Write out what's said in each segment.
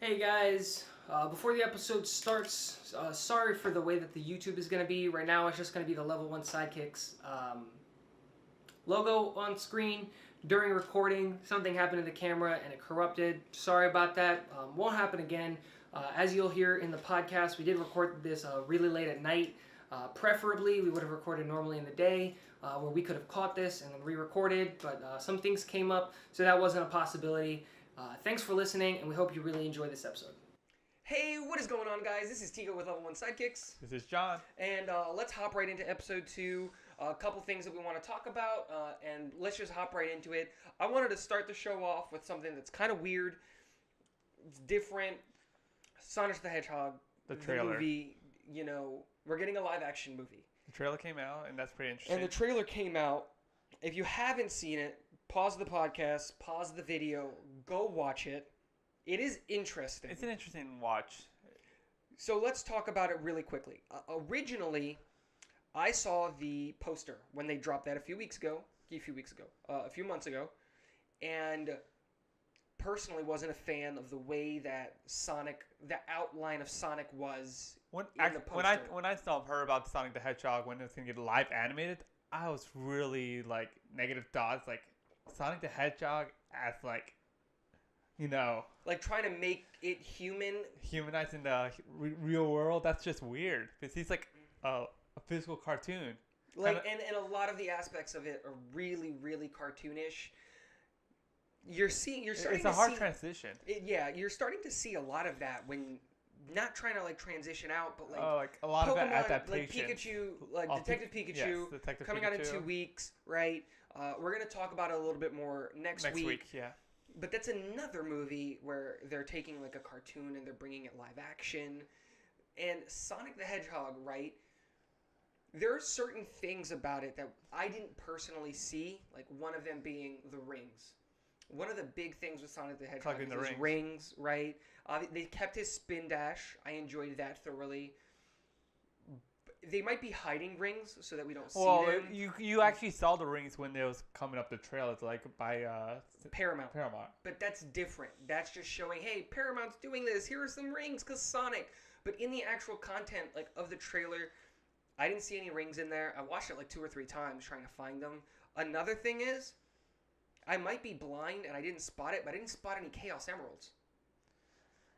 Hey guys, before the episode starts, sorry for the way that the YouTube is going to be. Right now it's just going to be the level 1 Sidekicks logo on screen. During recording, something happened to the camera and it corrupted. Sorry about that. Won't happen again. As you'll hear in the podcast, we did record this really late at night. Preferably, we would have recorded normally in the day where we could have caught this and then re-recorded, but some things came up, so that wasn't a possibility. Thanks for listening, and we hope you really enjoy this episode. Hey, what is going on, guys? This is Tico with Level 1 Sidekicks. This is John. And let's hop right into episode 2. A couple things that we want to talk about, and let's just hop right into it. I wanted to start the show off with something that's kind of weird. It's different. Sonic the Hedgehog. The trailer. Movie, we're getting a live-action movie. The trailer came out, and that's pretty interesting. And the trailer came out. If you haven't seen it, pause the podcast, pause the video, go watch it. It is interesting. It's an interesting watch. So let's talk about it really quickly. Originally, I saw the poster when they dropped that a few months ago, and personally wasn't a fan of the way that the outline of Sonic was in the poster. When I heard about Sonic the Hedgehog when it was going to get live animated, I was really negative thoughts, Sonic the Hedgehog as trying to make it humanized in the real world. That's just weird because he's a physical cartoon. And a lot of the aspects of it are really, really cartoonish. It's a hard transition. You're starting to see a lot of that when not trying to transition out, but a lot Pokemon, of adaptation. Pikachu, Detective Pikachu, yes, Detective coming Pikachu. out in 2 weeks, right? We're gonna talk about it a little bit more next week. Yeah. But that's another movie where they're taking a cartoon and they're bringing it live action. And Sonic the Hedgehog, right? There are certain things about it that I didn't personally see, one of them being the rings. One of the big things with Sonic the Hedgehog is his rings, right? They kept his spin dash. I enjoyed that thoroughly. They might be hiding rings so that we don't see them. Well, you actually saw the rings when they was coming up the trail. It's by Paramount. But that's different. That's just showing, hey, Paramount's doing this. Here are some rings because Sonic. But in the actual content of the trailer, I didn't see any rings in there. I watched it 2 or 3 times trying to find them. Another thing is, I might be blind and I didn't spot it, but I didn't spot any Chaos Emeralds.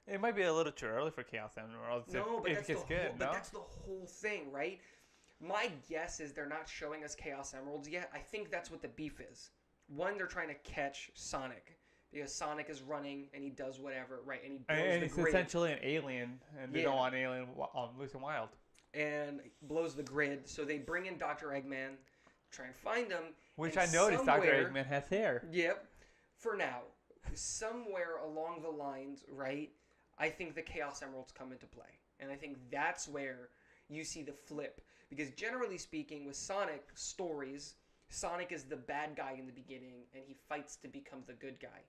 It might be a little too early for Chaos Emeralds. That's the whole thing, right? My guess is they're not showing us Chaos Emeralds yet. I think that's what the beef is. One, they're trying to catch Sonic because Sonic is running and he does whatever, right? And he blows the grid. It's essentially an alien, and they don't want an alien loose and wild. And blows the grid, so they bring in Dr. Eggman, try and find him. Which I noticed Dr. Eggman has hair. Yep. For now, somewhere along the lines, right, I think the Chaos Emeralds come into play. And I think that's where you see the flip. Because generally speaking, with Sonic stories, Sonic is the bad guy in the beginning, and he fights to become the good guy.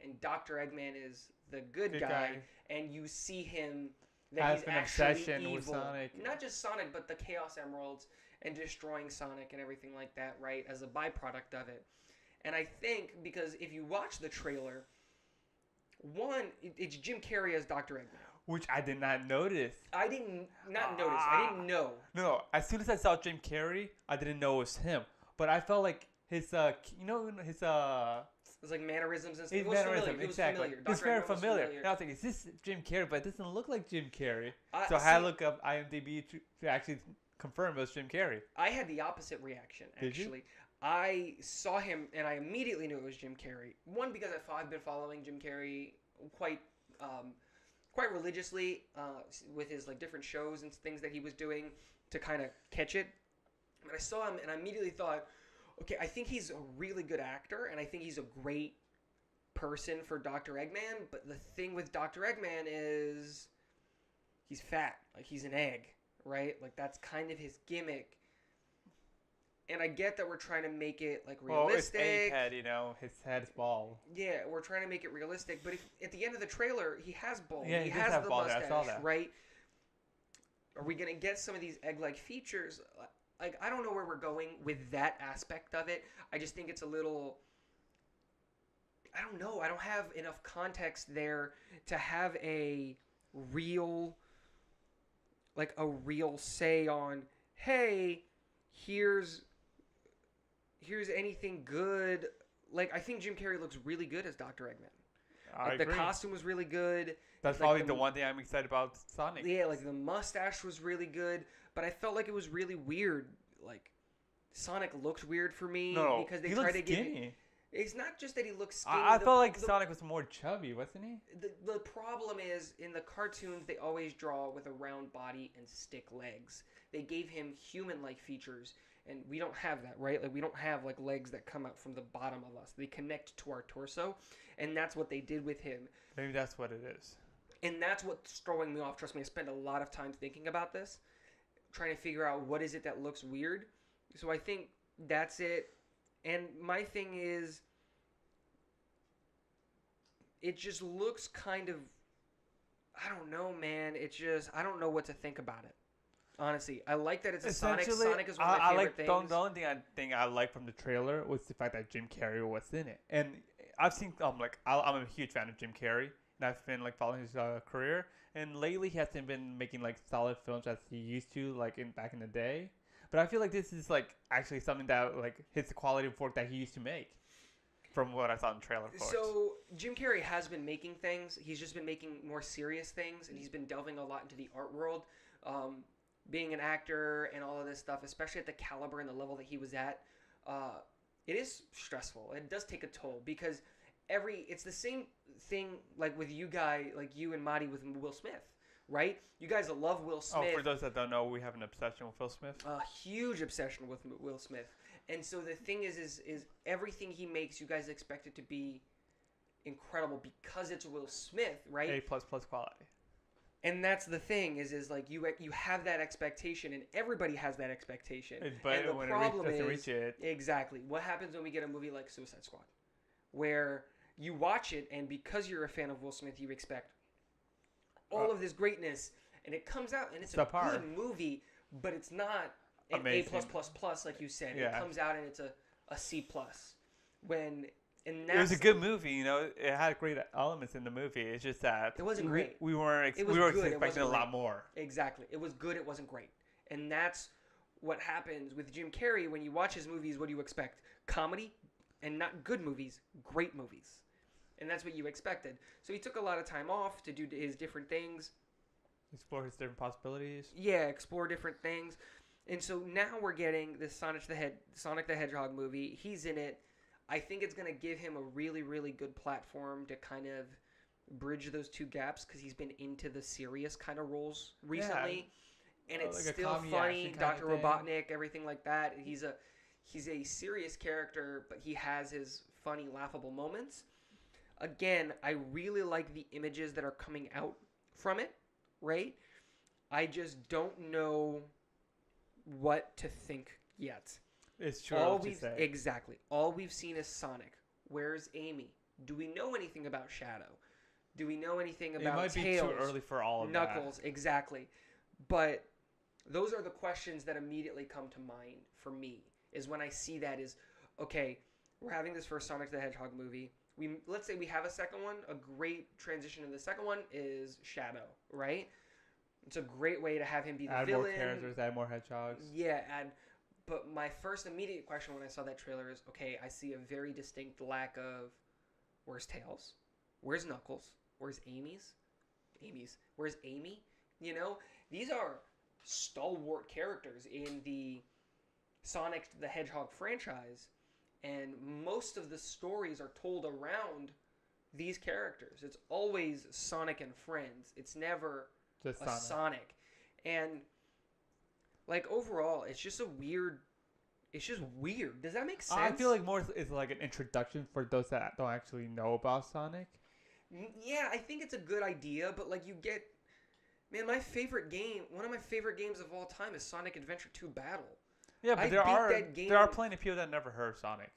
And Dr. Eggman is the good guy, and you see him that he's actually evil. With Sonic. Not just Sonic, but the Chaos Emeralds and destroying Sonic and everything like that, right, as a byproduct of it. And I think because if you watch the trailer, one, it's Jim Carrey as Dr. Eggman. Which I did not notice. I didn't know. No, as soon as I saw Jim Carrey, I didn't know it was him. But I felt like his, his... It's mannerisms and stuff. His mannerisms, exactly. It's very familiar. And I was like, is this Jim Carrey? But it doesn't look like Jim Carrey. So I had to look up IMDb to actually confirm it was Jim Carrey. I had the opposite reaction, actually. Did you? I saw him, and I immediately knew it was Jim Carrey. One, because I've been following Jim Carrey quite religiously with his different shows and things that he was doing to kind of catch it. But I saw him, and I immediately thought, okay, I think he's a really good actor, and I think he's a great person for Dr. Eggman. But the thing with Dr. Eggman is he's fat. He's an egg, right? That's kind of his gimmick. And I get that we're trying to make it realistic. Well, it's Egghead, his head is bald. Yeah, we're trying to make it realistic. But if at the end of the trailer, he has bald. Yeah, he has the mustache, I saw that. Right? Are we going to get some of these egg-like features? I don't know where we're going with that aspect of it. I just think it's a little... I don't know. I don't have enough context there to have a real say on, hey, here's anything good. Like, I think Jim Carrey looks really good as Dr. Eggman. I agree. The costume was really good. That's probably the one thing I'm excited about Sonic. Yeah, like the mustache was really good, but I felt like it was really weird. Like, Sonic looked weird for me because they tried to give. It's not just that he looks skinny. I felt like Sonic was more chubby, wasn't he? The problem is, in the cartoons, they always draw with a round body and stick legs. They gave him human-like features, and we don't have that, right? Like, we don't have, like, legs that come out from the bottom of us. They connect to our torso, and that's what they did with him. Maybe that's what it is. And that's what's throwing me off. Trust me, I spent a lot of time thinking about this, trying to figure out what is it that looks weird. So I think that's it. And my thing is, it just looks kind of, I don't know, man. I don't know what to think about it. Honestly, I like that it's a Sonic. Sonic is one of my favorite things. The only thing I like from the trailer was the fact that Jim Carrey was in it. And I've seen, I'm a huge fan of Jim Carrey. And I've been like following his career. And lately he hasn't been making like solid films as he used to, like back in the day. But I feel like this is like actually something that like hits the quality of work that he used to make, from what I saw in the trailer. So Jim Carrey has been making things. He's just been making more serious things, and he's been delving a lot into the art world, being an actor and all of this stuff. Especially at the caliber and the level that he was at, it is stressful. It does take a toll because it's the same thing like with you and Marty with Will Smith. Right? You guys love Will Smith. Oh, for those that don't know, we have an obsession with Will Smith. A huge obsession with Will Smith. And so the thing is everything he makes, you guys expect it to be incredible because it's Will Smith, right? A++ quality. And that's the thing is like you have that expectation, and everybody has that expectation. But and the when problem it doesn't reach it. Exactly. What happens when we get a movie like Suicide Squad, where you watch it, and because you're a fan of Will Smith, you expect all of this greatness, and it comes out, and it's a good movie, but it's not an amazing. A+++, like you said. Yeah. It comes out, and it's a C+. It was a good movie, you know. It had great elements in the movie. It's just that it wasn't great. We were expecting a lot more. Exactly. It was good. It wasn't great. And that's what happens with Jim Carrey. When you watch his movies, what do you expect? Comedy, and not good movies, great movies. And that's what you expected. So he took a lot of time off to do his different things. Explore his different possibilities. Yeah, explore different things. And so now we're getting this Sonic the Hedgehog movie. He's in it. I think it's going to give him a really, really good platform to kind of bridge those two gaps because he's been into the serious kind of roles recently. Yeah. And it's like still funny. Dr. Robotnik, everything like that. He's a serious character, but he has his funny, laughable moments. Again, I really like the images that are coming out from it, right? I just don't know what to think yet. It's true. Exactly. All we've seen is Sonic. Where's Amy? Do we know anything about Shadow? Do we know anything about Tails? It might be too early for all of Knuckles, exactly. But those are the questions that immediately come to mind for me, is when I see that is, okay, we're having this first Sonic the Hedgehog movie. Let's say we have a second one. A great transition in the second one is Shadow, right? It's a great way to have him be the villain. Add more characters, add more hedgehogs. Yeah, but my first immediate question when I saw that trailer is, okay, I see a very distinct lack of, where's Tails? Where's Knuckles? Where's Where's Amy? You know, these are stalwart characters in the Sonic the Hedgehog franchise, and most of the stories are told around these characters. It's always Sonic and friends. It's never just Sonic. And like overall, it's just weird. Does that make sense? I feel like more is like an introduction for those that don't actually know about Sonic. Yeah, I think it's a good idea, but like man, one of my favorite games of all time is Sonic Adventure 2 Battle. Yeah, but there are plenty of people that never heard of Sonic.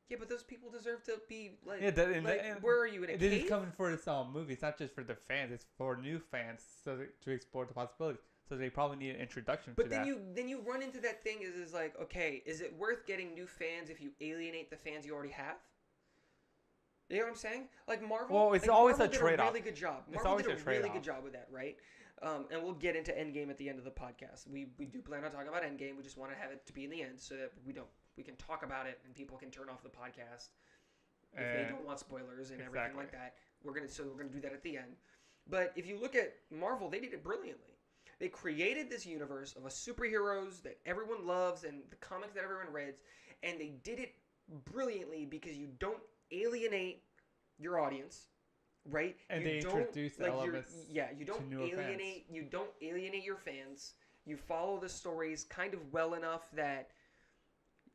Yeah, but those people deserve to be like. Yeah, where are you in a cave? This is coming for this movie. It's not just for the fans; it's for new fans, to explore the possibilities. So they probably need an introduction. But then you run into that thing is like, okay, is it worth getting new fans if you alienate the fans you already have? You know what I'm saying? Like Marvel. Well, it's like always Marvel a did trade-off. Really good job. It's Marvel always did a a really trade-off. good job with that, right? And we'll get into Endgame at the end of the podcast. We do plan on talking about Endgame. We just want to have it to be in the end so that we can talk about it and people can turn off the podcast if they don't want spoilers and everything like that. We're gonna do that at the end. But if you look at Marvel, they did it brilliantly. They created this universe of a superheroes that everyone loves and the comics that everyone reads, and they did it brilliantly because you don't alienate your audience, right? And you they don't, introduce elements. you don't alienate your fans. You follow the stories kind of well enough that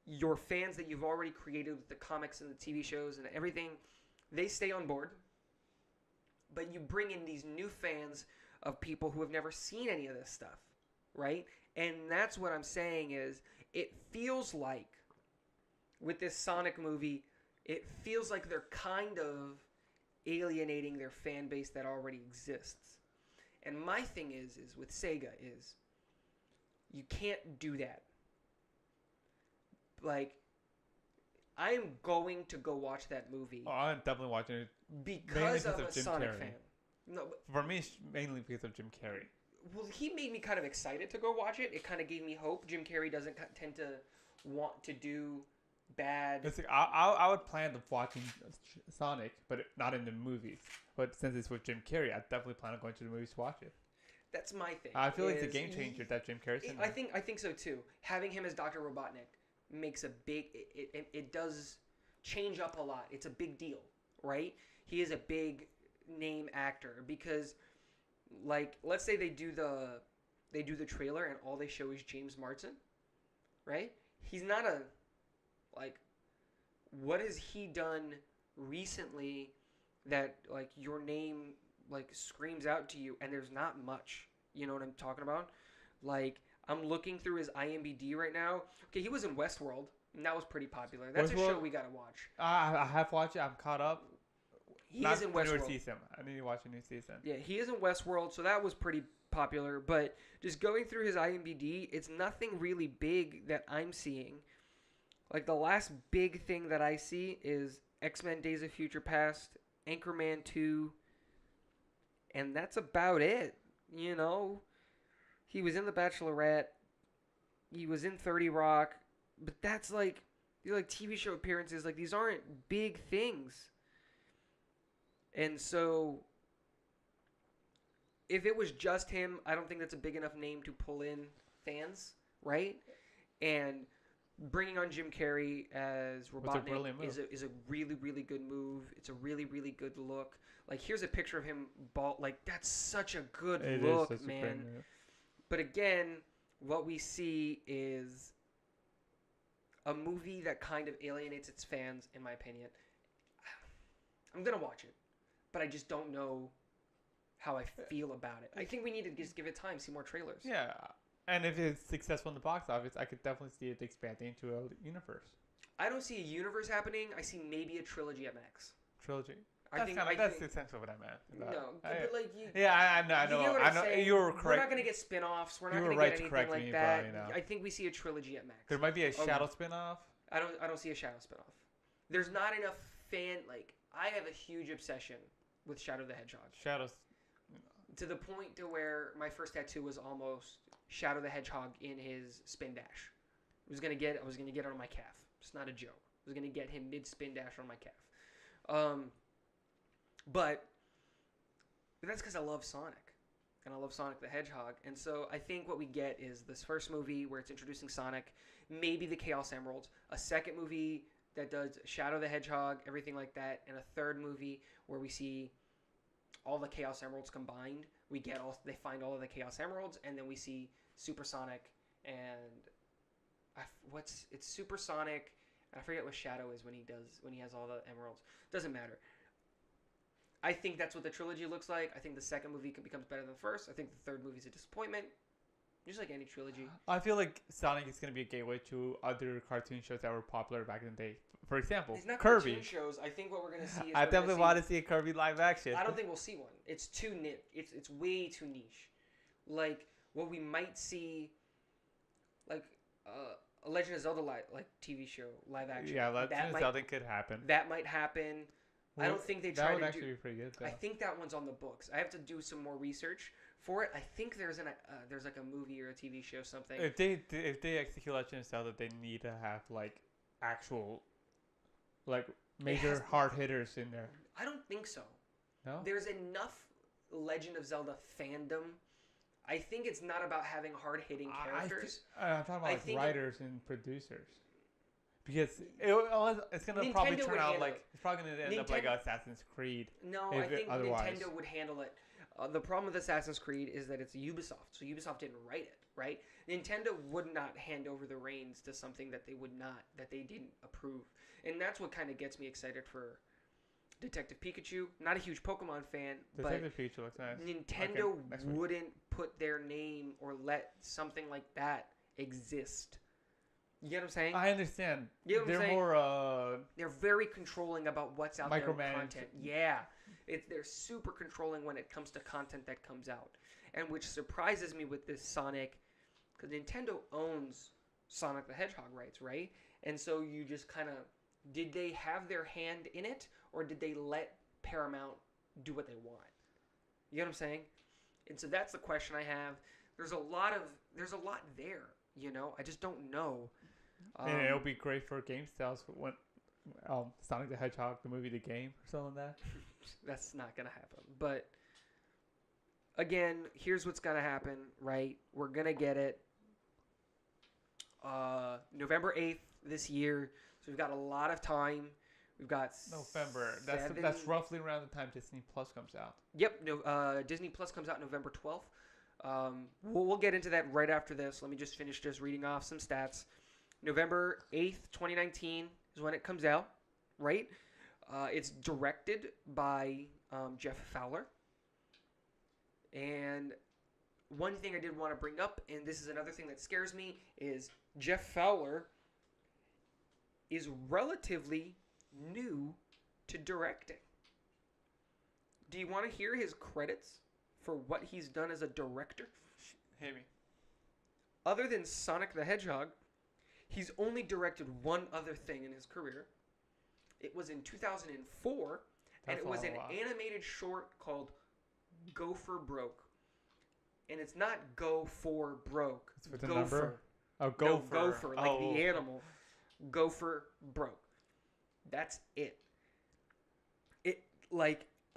your fans that you've already created with the comics and the TV shows and everything, they stay on board. But you bring in these new fans of people who have never seen any of this stuff, right? And that's what I'm saying is it feels like with this Sonic movie, it feels like they're kind of alienating their fan base that already exists. And my thing is with Sega is you can't do that. Like, I'm going to go watch that movie. Oh, I'm definitely watching it because I'm a Sonic fan. No, but for me, it's mainly because of Jim Carrey. Well, he made me kind of excited to go watch it. It kind of gave me hope. Jim Carrey doesn't tend to want to do bad. It's like, I would plan on watching Sonic, but not in the movies. But since it's with Jim Carrey, I definitely plan on going to the movies to watch it. That's my thing. I feel like it's a game changer that Jim Carrey's in there. I think so too. Having him as Dr. Robotnik makes a big. It does change up a lot. It's a big deal, right? He is a big name actor because, like, let's say they do the trailer and all they show is James Marsden, right? He's not a, like, what has he done recently that, like, your name, like, screams out to you, and there's not much. You know what I'm talking about? Like, I'm looking through his IMDb right now. Okay, he was in Westworld, and that was pretty popular. That's a show we gotta watch. I have watched it. I'm caught up. He is in Westworld. Season. I need to watch a new season. Yeah, he is in Westworld, so that was pretty popular. But just going through his IMDb, it's nothing really big that I'm seeing. Like, the last big thing that I see is X-Men Days of Future Past, Anchorman 2, and that's about it. You know, he was in The Bachelorette, he was in 30 Rock, but that's like, these are like TV show appearances. Like, these aren't big things. And so, if it was just him, I don't think that's a big enough name to pull in fans, right? And bringing on Jim Carrey as Robotnik is a really, really good move. It's a really, really good look. Like, here's a picture of him bald. Like, that's such a good look, man. But again, what we see is a movie that kind of alienates its fans, in my opinion. I'm going to watch it, but I just don't know how I feel about it. I think we need to just give it time, see more trailers. Yeah. And if it's successful in the box office, I could definitely see it expanding into a universe. I don't see a universe happening. I see maybe a trilogy at max. Trilogy? That's essentially what I meant. No, but like you. Yeah, I know. I know. You were correct. We're not gonna get spin-offs. We're not gonna get anything like that. I think we see a trilogy at max. There might be a Shadow spin-off. I don't see a Shadow spin-off. There's not enough fan. Like, I have a huge obsession with Shadow the Hedgehog. Shadows. To the point to where my first tattoo was almost Shadow the Hedgehog in his spin dash. I was gonna get it on my calf. It's not a joke. I was gonna get him mid spin dash on my calf. But that's because I love Sonic, and I love Sonic the Hedgehog. And so I think what we get is this first movie where it's introducing Sonic, maybe the Chaos Emeralds, a second movie that does Shadow the Hedgehog, everything like that, and a third movie where we see all the Chaos Emeralds combined. They find all of the Chaos Emeralds, and then we see Super Sonic and it's Super Sonic. I forget what Shadow is when he has all the emeralds. Doesn't matter. I think that's what the trilogy looks like. I think the second movie becomes better than the first. I think the third movie is a disappointment. Just like any trilogy. I feel like Sonic is going to be a gateway to other cartoon shows that were popular back in the day. For example, it's not Kirby. Cartoon shows. I think what we're going to see is... I definitely want to see a Kirby live action. I don't think we'll see one. It's too niche. It's way too niche. Like, what we might see... Like, a Legend of Zelda TV show, live action. Yeah, Legend of Zelda could happen. That might happen. I don't think they that tried would to actually do. be pretty good. Though. I think that one's on the books. I have to do some more research for it. I think there's like a movie or a TV show something. If they execute Legend of Zelda, they need to have like actual like major hard hitters in there. I don't think so. No. There's enough Legend of Zelda fandom. I think it's not about having hard hitting characters. I'm talking about like writers and producers. Because it's gonna probably turn out like it's probably gonna end up like Assassin's Creed. No, I think Nintendo would handle it. The problem with Assassin's Creed is that it's Ubisoft, so Ubisoft didn't write it, right? Nintendo would not hand over the reins to something that they didn't approve, and that's what kind of gets me excited for Detective Pikachu. Not a huge Pokemon fan, Detective Pikachu looks nice. Nintendo wouldn't put their name or let something like that exist. You get what I'm saying? I understand. You know what I'm saying? More they're very controlling about what's out there in content. Yeah. They're super controlling when it comes to content that comes out. And which surprises me with this Sonic, because Nintendo owns Sonic the Hedgehog rights, right? And so you just kind of, did they have their hand in it, or did they let Paramount do what they want? You know what I'm saying? And so that's the question I have. There's a lot there, you know? I just don't know. And it'll be great for game sales when Sonic the Hedgehog, the movie, the game, or something like that. That's not going to happen. But, again, here's what's going to happen, right? We're going to get it November 8th this year. So we've got a lot of time. We've got November. That's roughly around the time Disney Plus comes out. Yep. Disney Plus comes out November 12th. We'll get into that right after this. Let me just finish reading off some stats. November 8th, 2019 is when it comes out, right? It's directed by Jeff Fowler. And one thing I did want to bring up, and this is another thing that scares me, is Jeff Fowler is relatively new to directing. Do you want to hear his credits for what he's done as a director? Hit me. Other than Sonic the Hedgehog, he's only directed one other thing in his career. It was in 2004, and it was an animated short called Go for Broke. And it's not Go for Broke. It's with the number? Oh, Gopher. No, Gopher, like the animal. Go for Broke. That's it.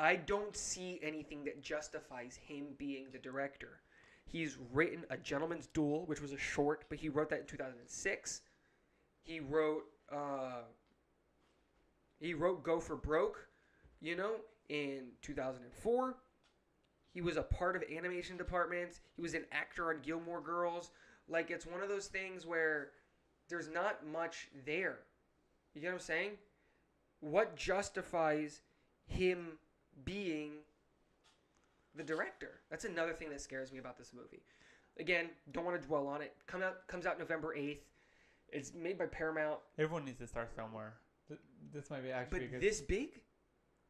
I don't see anything that justifies him being the director. He's written A Gentleman's Duel, which was a short, but he wrote that in 2006. He wrote Go for Broke, in 2004. He was a part of animation departments. He was an actor on Gilmore Girls. Like, it's one of those things where there's not much there. You get what I'm saying? What justifies him being the director? That's another thing that scares me about this movie. Again, don't want to dwell on it. Comes out November 8th. It's made by Paramount. Everyone needs to start somewhere. This might be actually But this big?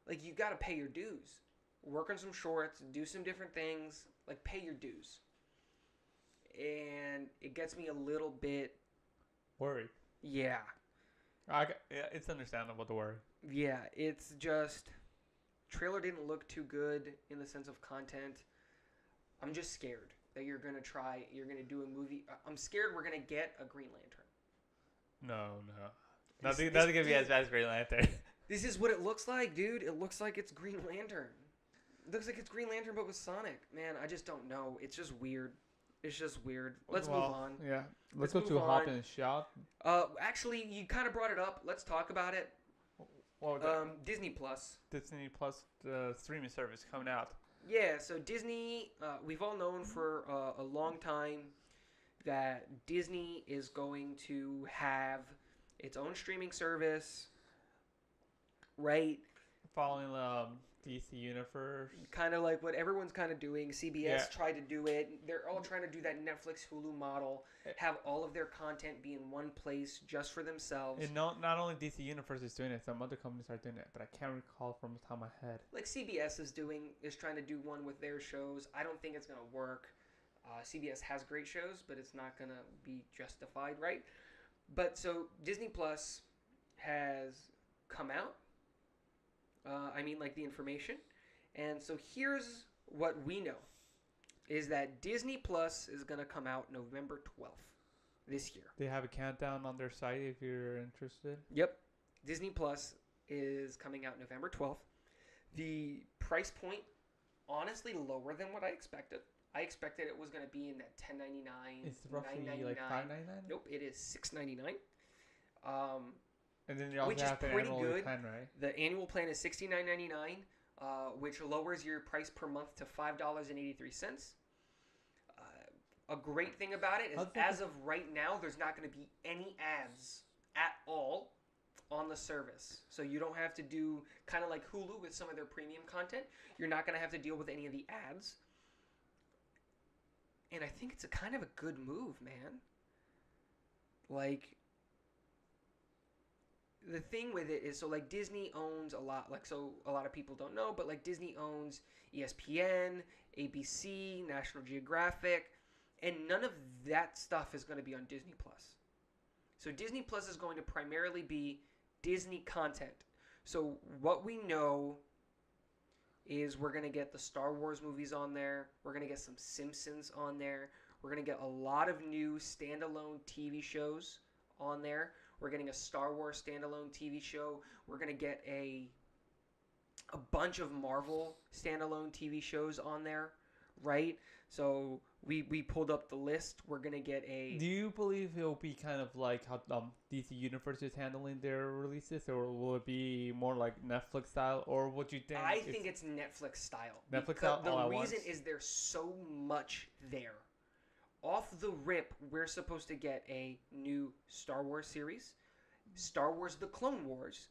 Like, you got to pay your dues. Work on some shorts, do some different things. Like, pay your dues. And it gets me a little bit worried. Yeah. It's understandable to worry. Yeah, it's just trailer didn't look too good in the sense of content. I'm just scared that you're going to do a movie. I'm scared we're going to get a Green Lantern. No. Nothing going to be as bad as Green Lantern. This is what it looks like, dude. It looks like it's Green Lantern. It looks like it's Green Lantern but with Sonic. Man, I just don't know. It's just weird. Let's move on. Yeah. Let's go to Hobbs Shaw. Actually, you kind of brought it up. Let's talk about it. Disney Plus. Disney Plus, the streaming service coming out. Yeah, so Disney, we've all known for a long time that Disney is going to have its own streaming service, right? Following DC Universe. Kind of like what everyone's kind of doing. CBS tried to do it. They're all trying to do that Netflix Hulu model. Have all of their content be in one place just for themselves. And not only DC Universe is doing it, some other companies are doing it, but I can't recall from the top of my head. Like CBS is trying to do one with their shows. I don't think it's going to work. CBS has great shows, but it's not going to be justified, right? But so Disney Plus has come out. I mean like the information. And so here's what we know is that Disney Plus is going to come out November 12th this year. They have a countdown on their site if you're interested. Yep. Disney Plus is coming out November 12th. The price point, honestly, lower than what I expected. I expected it was going to be in that $10.99, It's roughly $9.99. like $5.99. Nope, it is $6.99. And then you also Which is have the pretty annual good. plan, right? The annual plan is $69.99, which lowers your price per month to $5.83. A great thing about it is, as of right now, there's not going to be any ads at all on the service. So you don't have to do kind of like Hulu with some of their premium content. You're not going to have to deal with any of the ads. And I think it's a kind of a good move, man. Like, the thing with it is, so like Disney owns a lot, like, so a lot of people don't know, but like Disney owns ESPN, ABC, National Geographic, and none of that stuff is going to be on Disney Plus. So Disney Plus is going to primarily be Disney content. So what we know is we're going to get the Star Wars movies on there. We're going to get some Simpsons on there. We're going to get a lot of new standalone TV shows on there. We're getting a Star Wars standalone TV show. We're going to get a bunch of Marvel standalone TV shows on there, right? So we pulled up the list. We're going to get a... Do you believe it'll be kind of like how DC Universe is handling their releases, or will it be more like Netflix style, or what do you think? I think it's Netflix style. Netflix style all at The once? reason is there's so much there. Off the rip, we're supposed to get a new Star Wars series, Star Wars The Clone Wars.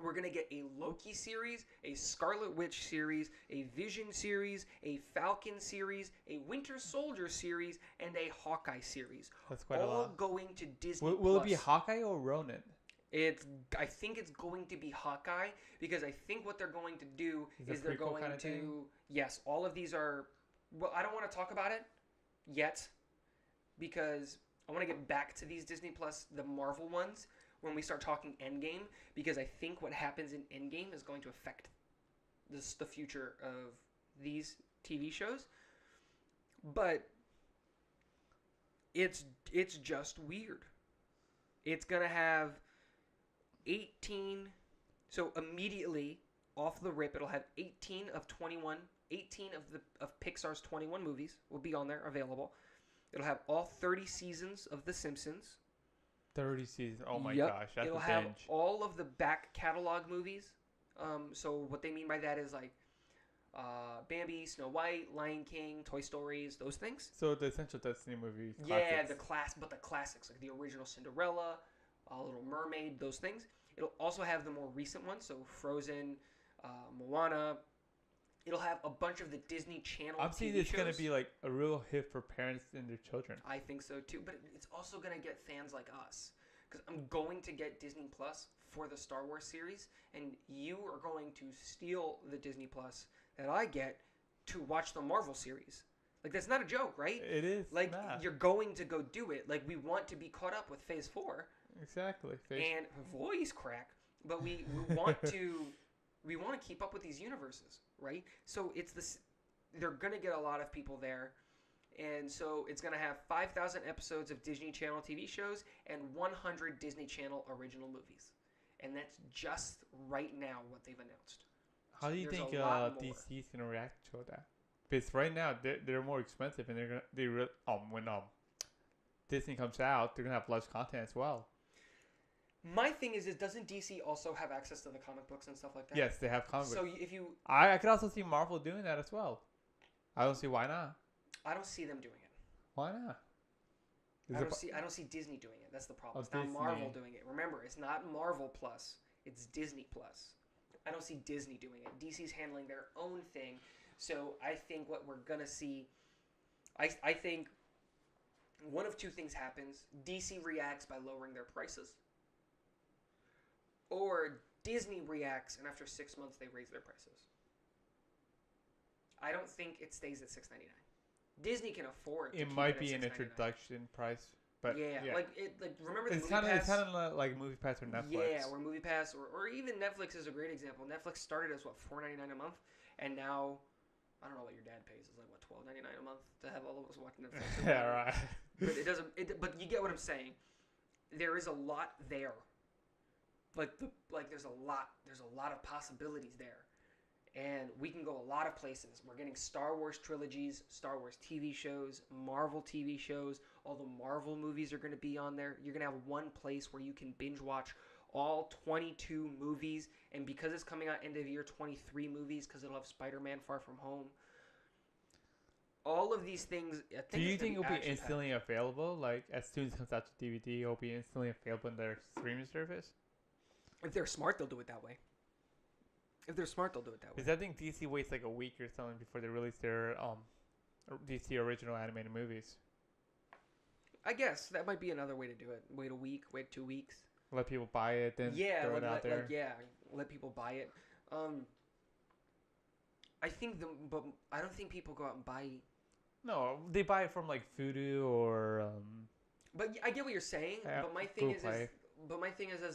We're going to get a Loki series, a Scarlet Witch series, a Vision series, a Falcon series, a Winter Soldier series, and a Hawkeye series. That's quite a all lot. going to Disney Will it Plus. be Hawkeye or Ronin? I think it's going to be Hawkeye, because I think what they're going to do is they're going kind of to... thing? Yes, all of these are... Well, I don't want to talk about it yet, because I want to get back to these Disney Plus, the Marvel ones, when we start talking Endgame, because I think what happens in Endgame is going to affect the future of these TV shows. But it's just weird. It's going to have 18... So immediately, off the rip, it'll have 18 of Pixar's 21 movies will be on there, available. It'll have all 30 seasons of The Simpsons. 30 seasons. Oh my Yep. gosh, that's It'll a have binge. all of the back catalog movies. So what they mean by that is like Bambi, Snow White, Lion King, Toy Stories, those things. So the essential Disney movies. Yeah, classics. the classics, like the original Cinderella, Little Mermaid, those things. It'll also have the more recent ones, so Frozen, Moana. It'll have a bunch of the Disney Channel I'm seeing TV it's going to shows. be like a real hit for parents and their children. I think so too, but it's also going to get fans like us, because I'm going to get Disney Plus for the Star Wars series, and you are going to steal the Disney Plus that I get to watch the Marvel series. Like, that's not a joke, right? It is. Like, not. you're going to go do it. Like, we want to be caught up with Phase 4. Exactly. And voice crack, but we want to keep up with these universes, right? So it's this. They're gonna get a lot of people there, and so it's gonna have 5,000 episodes of Disney Channel TV shows and 100 Disney Channel original movies, and that's just right now what they've announced. How do you There's think a lot more. DC's gonna react to that? Because right now they're more expensive, and when Disney comes out, they're gonna have less content as well. My thing is doesn't DC also have access to the comic books and stuff like that? Yes, they have comic books. So if you, I could also see Marvel doing that as well. I don't see why not. I don't see them doing it. Why not? I don't see Disney doing it. That's the problem. Oh, It's not Disney. Marvel doing it. Remember, it's not Marvel Plus. It's Disney Plus. I don't see Disney doing it. DC's handling their own thing. So I think what we're going to see... I think one of two things happens. DC reacts by lowering their prices. Or Disney reacts, and after 6 months, they raise their prices. I don't think it stays at $6.99. Disney can afford to It keep might it be at an $6.99. introduction price. But like remember the it's Movie Pass? It's kind of like Movie Pass or Netflix. Yeah, where Movie Pass or even Netflix is a great example. Netflix started as what $4.99 a month, and now I don't know what your dad pays. It's like what $12.99 a month to have all of us watch Netflix. Yeah, right. But it doesn't. But you get what I'm saying. There is a lot there. There's a lot of possibilities there, and we can go a lot of places. We're getting Star Wars trilogies, Star Wars TV shows, Marvel TV shows. All the Marvel movies are going to be on there. You're going to have one place where you can binge watch all 22 movies, and because it's coming out end of year, 23 movies because it'll have Spider-Man: Far From Home. All of these things. Do you think it'll be instantly available? Like as soon as it comes out to DVD, it'll be instantly available in their streaming service? If they're smart, they'll do it that way. Because I think DC waits like a week or something before they release their DC original animated movies. I guess that might be another way to do it. Wait a week, wait 2 weeks. Let people buy it, then throw it out there. Let people buy it. I don't think people go out and buy. No, they buy it from like Voodoo or. But I get what you're saying. But my thing is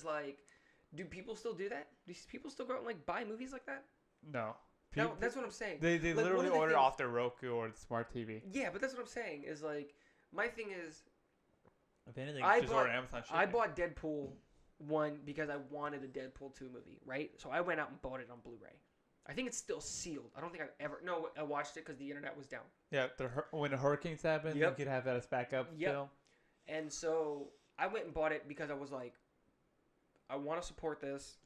like, do people still do that? Do people still go out and like buy movies like that? No. That's what I'm saying. They like, literally order off their Roku or the smart TV. Yeah, but that's what I'm saying. Is like, my thing is. If anything, just order Amazon shipping. I bought Deadpool 1 because I wanted a Deadpool 2 movie, right? So I went out and bought it on Blu-ray. I think it's still sealed. I don't think I've ever. No, I watched it because the internet was down. Yeah, when the hurricanes happen, you could have that as backup film. And so I went and bought it because I was like, I want to support this.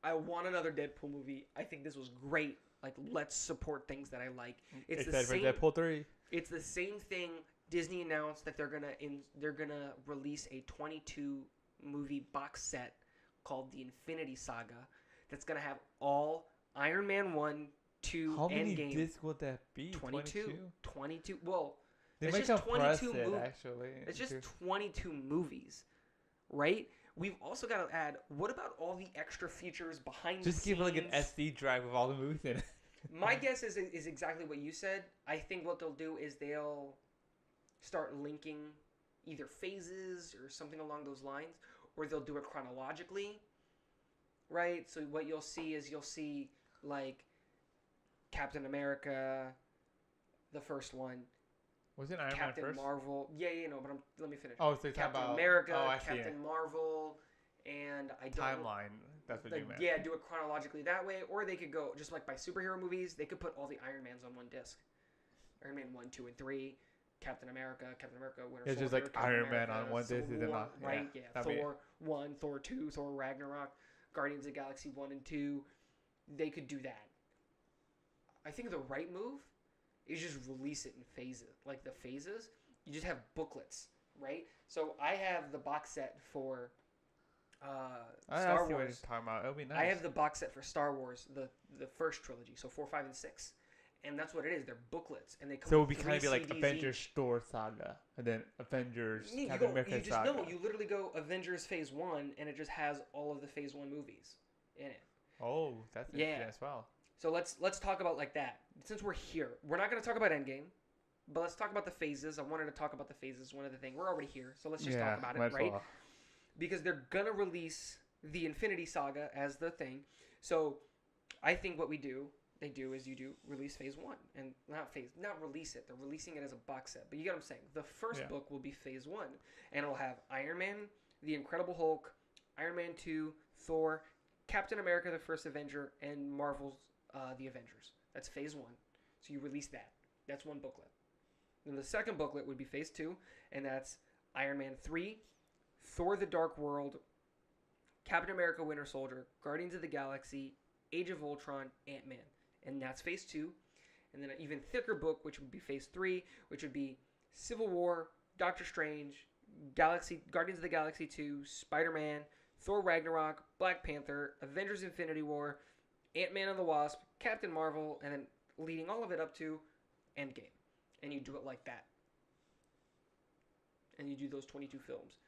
I want another Deadpool movie. I think this was great. Like, let's support things that I like. It's the same. Deadpool 3. It's the same thing. Disney announced that they're gonna release a 22 movie box set called the Infinity Saga. That's gonna have all Iron Man 1, 2, How many Endgame. discs would that be? 22. Well, they it's might just compress 22 it, movies. actually. It's just 22 movies, right? We've also got to add, what about all the extra features behind the scenes? Just give like an SD drive with all the movies in it. My guess is exactly what you said. I think what they'll do is they'll start linking either phases or something along those lines, or they'll do it chronologically, right? So what you'll see like Captain America, the first one. Was it Iron Captain Man first? Marvel. Yeah, but let me finish. Oh, so Captain about America, I Captain Marvel, and I don't timeline. That's what you meant. Yeah, do it chronologically that way, or they could go just like by superhero movies. They could put all the Iron Mans on one disc. Iron Man 1, 2, and 3. Captain America, Winter Soldier. It's just like Captain Iron America, Man on one disc, right? Yeah. Thor 1, Thor 2, Thor Ragnarok, Guardians of the Galaxy 1 and 2. They could do that. I think the right move is just release it in phases. Like the phases, you just have booklets, right? So I have the box set for Star Wars. What you're talking about. It'll be nice. I have the box set for Star Wars, the first trilogy, so 4, 5, and 6. And that's what it is. They're booklets, and they come. So it would be kind of CDs like Avengers each. Thor Saga, and then Avengers Captain America Saga. No, you literally go Avengers Phase 1, and it just has all of the Phase 1 movies in it. Oh, that's interesting as well. So let's talk about like that. Since we're here, we're not going to talk about Endgame, but let's talk about the phases. I wanted to talk about the phases. One of the things we're already here, so let's just talk about it, right? Well. Because they're gonna release the Infinity Saga as the thing. So I think what they do is you do release Phase 1 and not release it. They're releasing it as a box set. But you get what I'm saying. The first book will be Phase 1, and it'll have Iron Man, the Incredible Hulk, Iron Man 2, Thor, Captain America, the First Avenger, and Marvel's The Avengers. That's Phase 1. So you release that. That's one booklet. Then the second booklet would be Phase 2, and that's Iron Man 3, Thor: The Dark World, Captain America: Winter Soldier, Guardians of the Galaxy, Age of Ultron, Ant-Man. And that's Phase 2. And then an even thicker book, which would be Phase 3, which would be Civil War, Doctor Strange, Guardians of the Galaxy 2, Spider-Man, Thor Ragnarok, Black Panther, Avengers Infinity War, Ant-Man and the Wasp, Captain Marvel, and then leading all of it up to Endgame. And you do it like that. And you do those 22 films.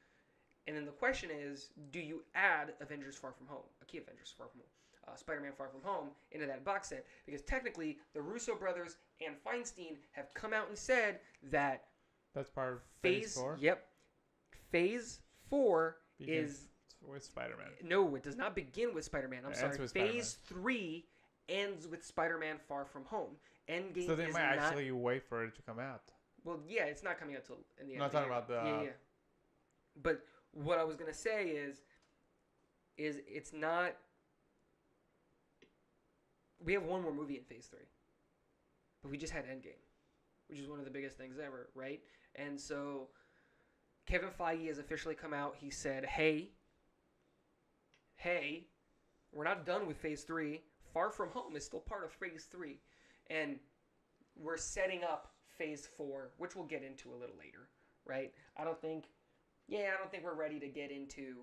And then the question is, do you add Avengers Far From Home, a key Avengers Far From Home, Spider-Man Far From Home into that box set? Because technically, the Russo brothers and Feinstein have come out and said that that's part of Phase 4? Yep. Phase 4 Begins is with Spider-Man. no, it does not begin with Spider-Man. I'm It sorry. ends with Phase 3 ends with Spider-Man Far From Home. Endgame So they is might not. actually wait for it to come out. Well, yeah, it's not coming out till in the end. No, I'm of the talking year. about the. Yeah. But what I was gonna say is it's not. We have one more movie in Phase 3, but we just had Endgame, which is one of the biggest things ever, right? And so Kevin Feige has officially come out. He said, hey, we're not done with Phase 3. Far From Home is still part of Phase 3. And we're setting up Phase 4, which we'll get into a little later, right? I don't think we're ready to get into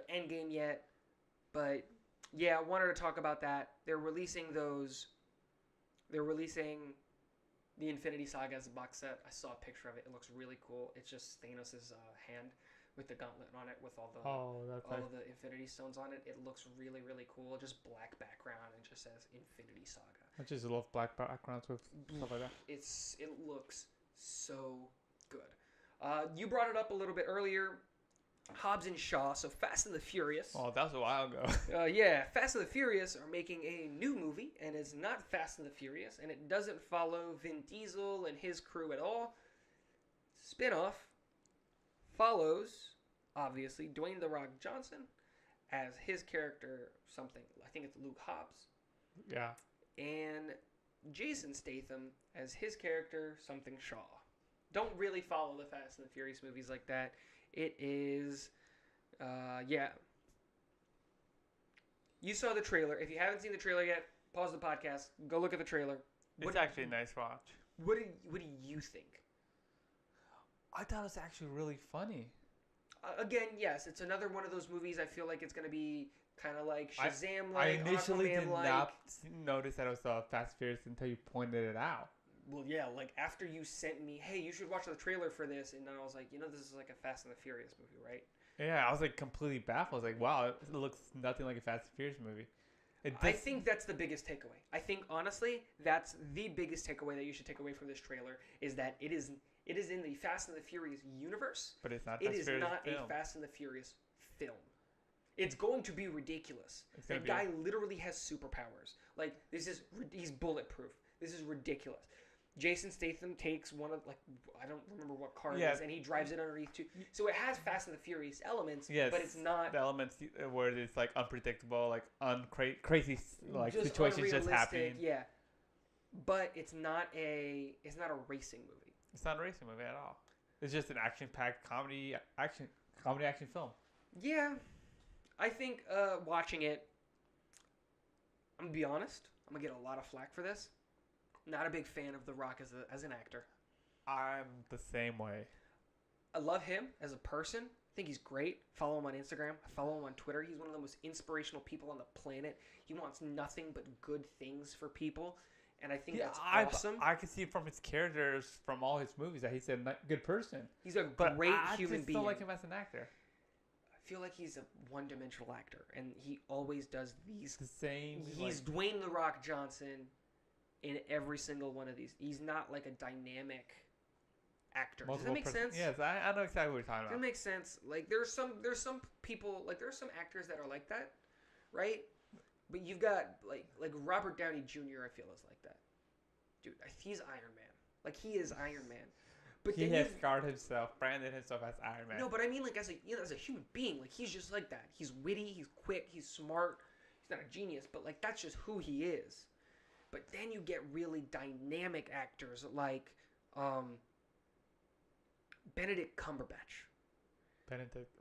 Endgame yet. But, yeah, I wanted to talk about that. They're releasing the Infinity Saga as a box set. I saw a picture of it. It looks really cool. It's just Thanos' hand with the gauntlet on it with all of the Infinity Stones on it. It looks really, really cool. Just black background and just says Infinity Saga. I just love black backgrounds with stuff like that. It looks so good. You brought it up a little bit earlier. Hobbs and Shaw, so Fast and the Furious. Oh, that was a while ago. Yeah, Fast and the Furious are making a new movie, and it's not Fast and the Furious, and it doesn't follow Vin Diesel and his crew at all. Spinoff follows, obviously, Dwayne "The Rock" Johnson as his character, something, I think it's Luke Hobbs. Yeah. And Jason Statham as his character, something Shaw. Don't really follow the Fast and the Furious movies like that. It is, yeah. You saw the trailer. If you haven't seen the trailer yet, pause the podcast. Go look at the trailer. It's actually a nice watch. What do you think? I thought it was actually really funny. Again, yes, it's another one of those movies. I feel like it's going to be kind of like Shazam, I initially did Aquaman-like. not notice that it was Fast and Furious until you pointed it out. Well, yeah, like after you sent me, hey, you should watch the trailer for this, and then I was like, this is like a Fast and the Furious movie, right? Yeah, I was like completely baffled. I was like, wow, it looks nothing like a Fast and Furious movie. I think that's the biggest takeaway. I think honestly, that's the biggest takeaway that you should take away from this trailer is that it is in the Fast and the Furious universe. But it's not. It is not a Fast and the Furious film. It's going to be ridiculous. That guy literally has superpowers. Like he's bulletproof. This is ridiculous. Jason Statham takes one of, like, I don't remember what car it is, and he drives it underneath too. So it has Fast and the Furious elements, but it's not the elements where it's like unpredictable, like crazy like just situations just happening. Yeah, but it's not a racing movie. It's not a racing movie at all. It's just an action-packed comedy action film. Yeah, I think watching it, I'm gonna be honest. I'm gonna get a lot of flack for this. Not a big fan of The Rock as an actor. I'm the same way. I love him as a person. I think he's great. Follow him on Instagram. I follow him on Twitter. He's one of the most inspirational people on the planet. He wants nothing but good things for people. And I think that's awesome. I can see from his characters, from all his movies, that he's a good person. He's a great human being. I don't like him as an actor. I feel like he's a one-dimensional actor. And he always does these. The same. He's Dwayne "The Rock" Johnson in every single one of these. He's not like a dynamic actor. Does that make sense? Yes, I know exactly what you're talking about. That makes sense. Like there's some people, like there's some actors that are like that, right? But you've got like Robert Downey Jr. I feel is like that. Dude, he's Iron Man. Like he is Iron Man. But he has scarred himself, branded himself as Iron Man. No, but I mean like as a human being, like he's just like that. He's witty, he's quick, he's smart. He's not a genius, but like that's just who he is. But then you get really dynamic actors like Benedict Cumberbatch.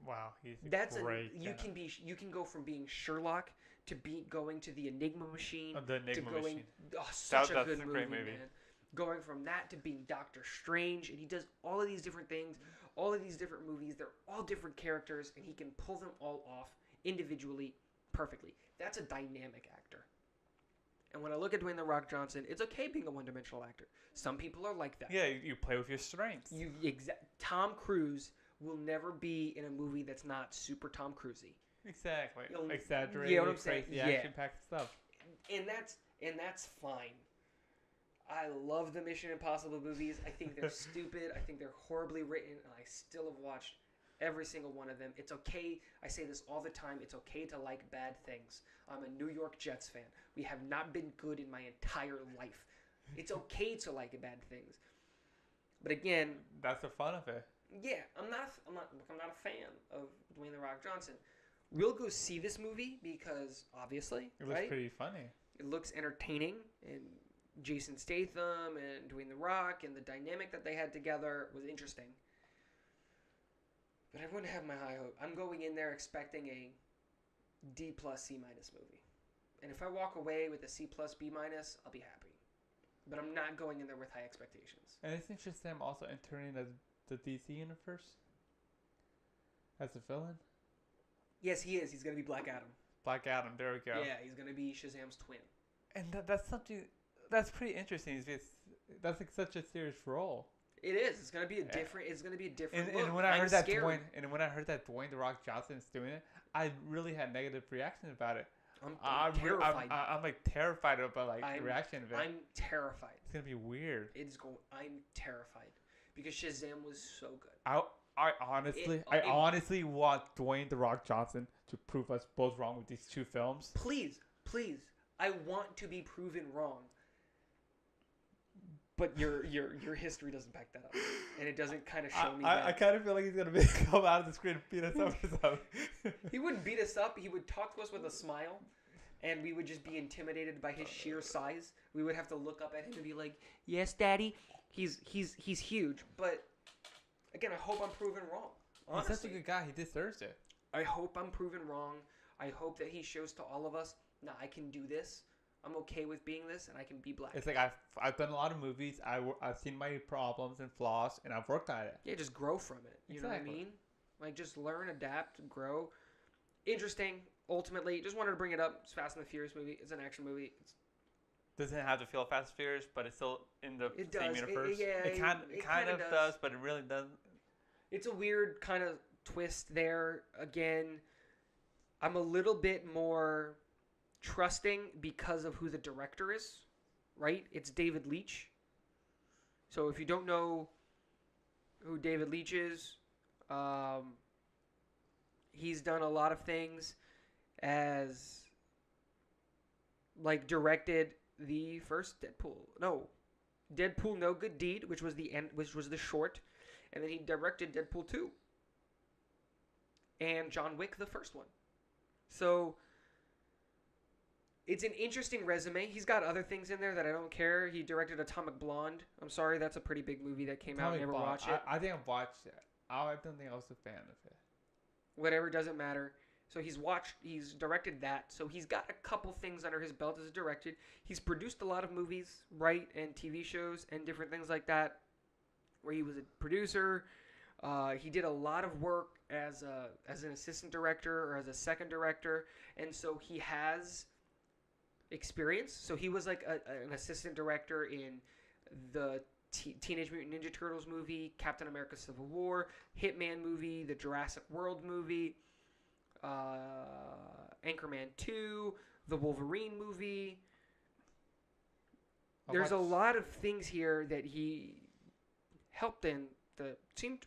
Wow, he's great. You can go from being Sherlock to going to the Enigma Machine. The Enigma Machine. Such a good movie, man. Going from that to being Doctor Strange, and he does all of these different things, all of these different movies. They're all different characters, and he can pull them all off individually perfectly. That's a dynamic actor. And when I look at Dwayne "The Rock" Johnson, it's okay being a one-dimensional actor. Some people are like that. Yeah, you play with your strengths. Tom Cruise will never be in a movie that's not super Tom Cruisey. Exactly. Exaggerated, crazy, action-packed stuff. And that's fine. I love the Mission Impossible movies. I think they're stupid. I think they're horribly written, and I still have watched Every single one of them. It's okay. I say this all the time. It's okay to like bad things. I'm a New York Jets fan. We have not been good in my entire life. It's okay to like bad things. But again, that's the fun of it. Yeah, I'm not a fan of Dwayne The Rock Johnson. We'll go see this movie because obviously it looks pretty funny. It looks entertaining, and Jason Statham and Dwayne The Rock and the dynamic that they had together was interesting. But I wouldn't have my high hope. I'm going in there expecting a D plus C minus movie. And if I walk away with a C plus B minus, I'll be happy. But I'm not going in there with high expectations. And isn't Shazam also entering the DC universe as a villain? Yes, he is. He's going to be Black Adam. Black Adam, there we go. Yeah, he's going to be Shazam's twin. And that's something that's pretty interesting. That's like such a serious role. It is. It's gonna be a different. It's gonna be a different. And when I heard that Dwayne The Rock Johnson is doing it, I really had negative reactions about it. I'm terrified. I'm like terrified about the reaction of it. I'm terrified. It's gonna be weird. I'm terrified because Shazam was so good. I honestly want Dwayne The Rock Johnson to prove us both wrong with these two films. Please, I want to be proven wrong. But your history doesn't back that up, and it doesn't kind of show me that. I kind of feel like he's gonna come out of the screen and beat us up or something. He wouldn't beat us up. He would talk to us with a smile, and we would just be intimidated by his sheer size. We would have to look up at him and be like, "Yes, Daddy." He's huge, but again, I hope I'm proven wrong. Honestly. He's such a good guy. He deserves it. I hope I'm proven wrong. I hope that he shows to all of us, "Nah, I can do this. I'm okay with being this, and I can be Black." It's like I've done a lot of movies. I've seen my problems and flaws, and I've worked at it. Yeah, just grow from it. You know what I mean? Like, just learn, adapt, grow. Interesting. Ultimately, just wanted to bring it up. It's Fast and the Furious movie. It's an action movie. Doesn't have to feel Fast and Furious, but it's still in the same universe. It kind of does, but it really doesn't. It's a weird kind of twist there. Again, I'm a little bit more trusting because of who the director is, right? It's David Leitch. So if you don't know who David Leitch is, he's done a lot of things as directed the first Deadpool No Good Deed, which was the short, and then he directed Deadpool 2 and John Wick, the first one. So it's an interesting resume. He's got other things in there that I don't care. He directed Atomic Blonde. I'm sorry, that's a pretty big movie that came out. I never watched it. I think I've watched it. I don't think I was a fan of it. Whatever, doesn't matter. So he's directed that. So he's got a couple things under his belt as a director. He's produced a lot of movies, right, and TV shows and different things like that, where he was a producer. He did a lot of work as an assistant director or as a second director, and so he has experience. So he was like an assistant director in the Teenage Mutant Ninja Turtles movie, Captain America Civil War, Hitman movie, the Jurassic World movie, Anchorman 2, the Wolverine movie. There's a lot of things here that he helped in that seemed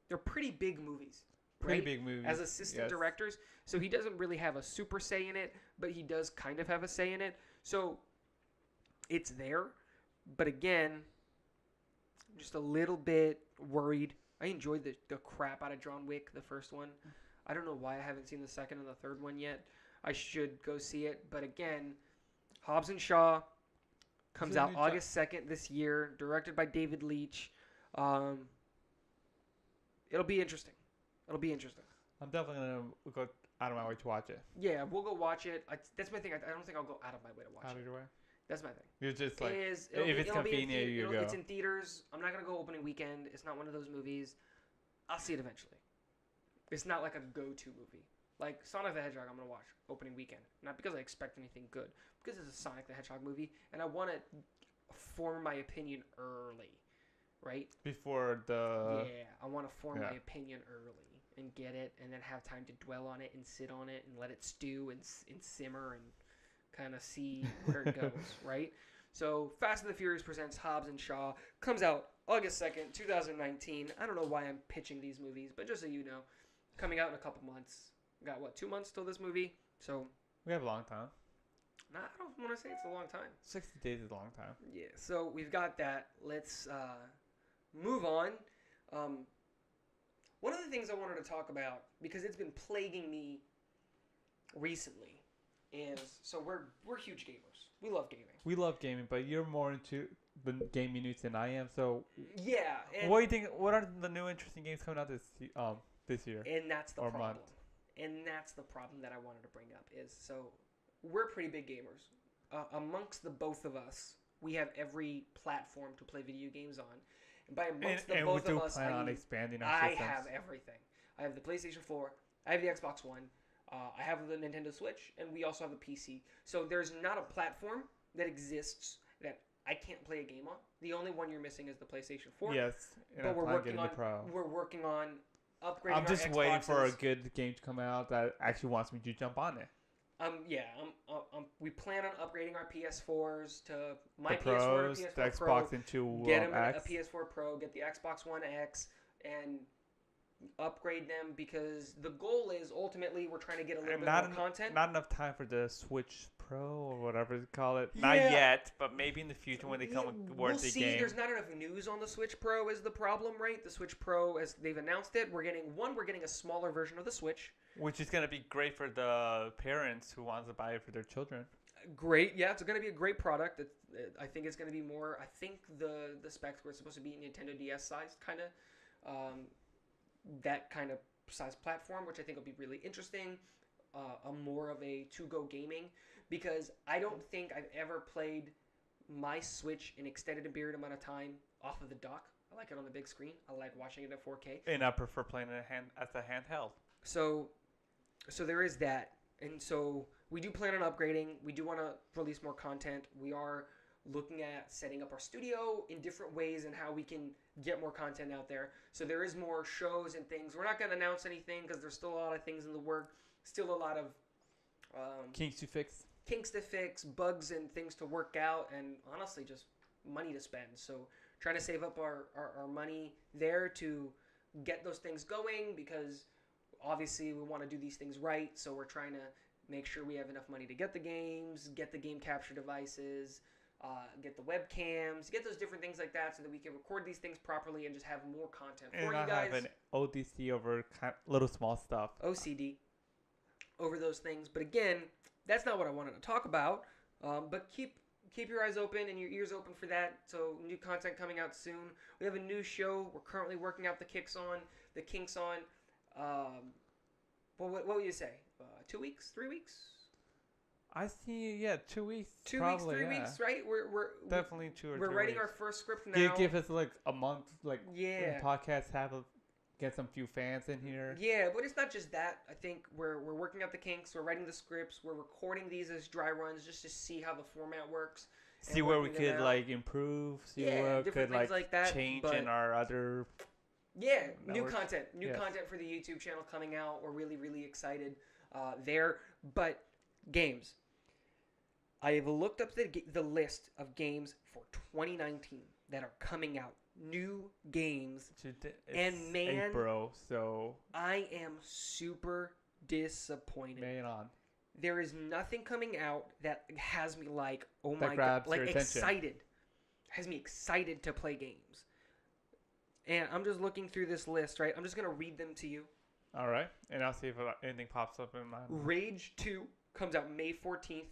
they're pretty big movies. Pretty big movies. As assistant directors. So he doesn't really have a super say in it, but he does kind of have a say in it. So it's there. But again, I'm just a little bit worried. I enjoyed the crap out of John Wick, the first one. I don't know why I haven't seen the second and the third one yet. I should go see it. But again, Hobbs Shaw comes out August 2nd this year, directed by David Leitch. It'll be interesting. I'm definitely going to go out of my way to watch it. Yeah, we'll go watch it. That's my thing. I don't think I'll go out of my way to watch it. Out of your way? That's my thing. You're just like, if it's convenient, you go. It's in theaters. I'm not going to go opening weekend. It's not one of those movies. I'll see it eventually. It's not like a go-to movie. Like Sonic the Hedgehog, I'm going to watch opening weekend. Not because I expect anything good. Because it's a Sonic the Hedgehog movie. And I want to form my opinion early. Right? Before the... Yeah, I want to form my opinion early and get it and then have time to dwell on it and sit on it and let it stew and simmer and kind of see where it goes, right? So Fast and the Furious presents Hobbs and Shaw comes out August 2nd, 2019. I don't know why I'm pitching these movies, but just so you know, coming out in a couple months. We got, 2 months till this movie? So We have a long time. I don't want to say it's a long time. 60 days is a long time. Yeah, so we've got that. Let's move on. One of the things I wanted to talk about, because it's been plaguing me recently, is so we're huge gamers. We love gaming. We love gaming, but you're more into the gaming news than I am. So Yeah. And, what do you think? What are the new interesting games coming out this year? and that's the or problem. month? And that's the problem that I wanted to bring up is, so we're pretty big gamers. Amongst the both of us, we have every platform to play video games on. And by amongst the both of us, plan on expanding our I systems. have everything. I have the PlayStation 4. I have the Xbox One. I have the Nintendo Switch, and we also have the PC. So there's not a platform that exists that I can't play a game on. The only one you're missing is the PlayStation 4. Yes, and but I'm we're planning working getting on the Pro. we're working on upgrading. I'm just our waiting for a Xboxes. good game to come out that actually wants me to jump on it. We plan on upgrading our PS4s to my The Pros, PS4 to the PS4 Xbox Pro. into Get them X. a PS4 Pro, get the Xbox One X, and upgrade them, because the goal is ultimately we're trying to get a little And bit more content. Not enough time for the Switch Pro or whatever you call it. Not Yeah. yet, but maybe in the future when they come We'll towards the see. game. There's not enough news on the Switch Pro is the problem, right? The Switch Pro, as they've announced it, we're getting a smaller version of the Switch. Which is going to be great for the parents who wants to buy it for their children. Great, yeah, it's going to be a great product. I think it's going to be more. I think the specs were supposed to be Nintendo DS size, kind of, that kind of size platform, which I think will be really interesting. More of a to-go gaming, because I don't think I've ever played my Switch an extended period amount of time off of the dock. I like it on the big screen. I like watching it at 4K. And I prefer playing it as a handheld. So there is that. And so we do plan on upgrading. We do want to release more content. We are looking at setting up our studio in different ways and how we can get more content out there. So there is more shows and things. We're not going to announce anything because there's still a lot of things in the work. Still a lot of Kinks to fix, bugs and things to work out, and honestly just money to spend. So trying to save up our money there to get those things going, because obviously we want to do these things right. So we're trying to make sure we have enough money to get the games, get the game capture devices, get the webcams, get those different things like that, so that we can record these things properly and just have more content for and you I guys. have an ODC over little small stuff. OCD over those things. But again, that's not what I wanted to talk about. But keep your eyes open and your ears open for that. So new content coming out soon. We have a new show we're currently working out the kinks on. What would you say? 2 weeks? 3 weeks? I see. Yeah, 2 weeks. 2 probably, weeks, 3 yeah. weeks, right? We're Definitely 2 or 3 We're writing weeks. our first script now. Give us like a month, like Yeah. podcasts get some few fans in here. Yeah, but it's not just that. I think we're working out the kinks. We're writing the scripts. We're recording these as dry runs just to see how the format works. See where we could like improve. See where we different could things like that, change but- in our other. Yeah, new networks. content. New Yes. content for the YouTube channel coming out. We're really, really excited there. But games. I have looked up the list of games for 2019 that are coming out. New games. And man, April, so I am super disappointed. man on. There is nothing coming out that has me like, oh That my grabs god, like your attention. excited. Has me excited to play games. And I'm just looking through this list, right? I'm just going to read them to you. All right, and I'll see if anything pops up in my. Rage 2 comes out May 14th.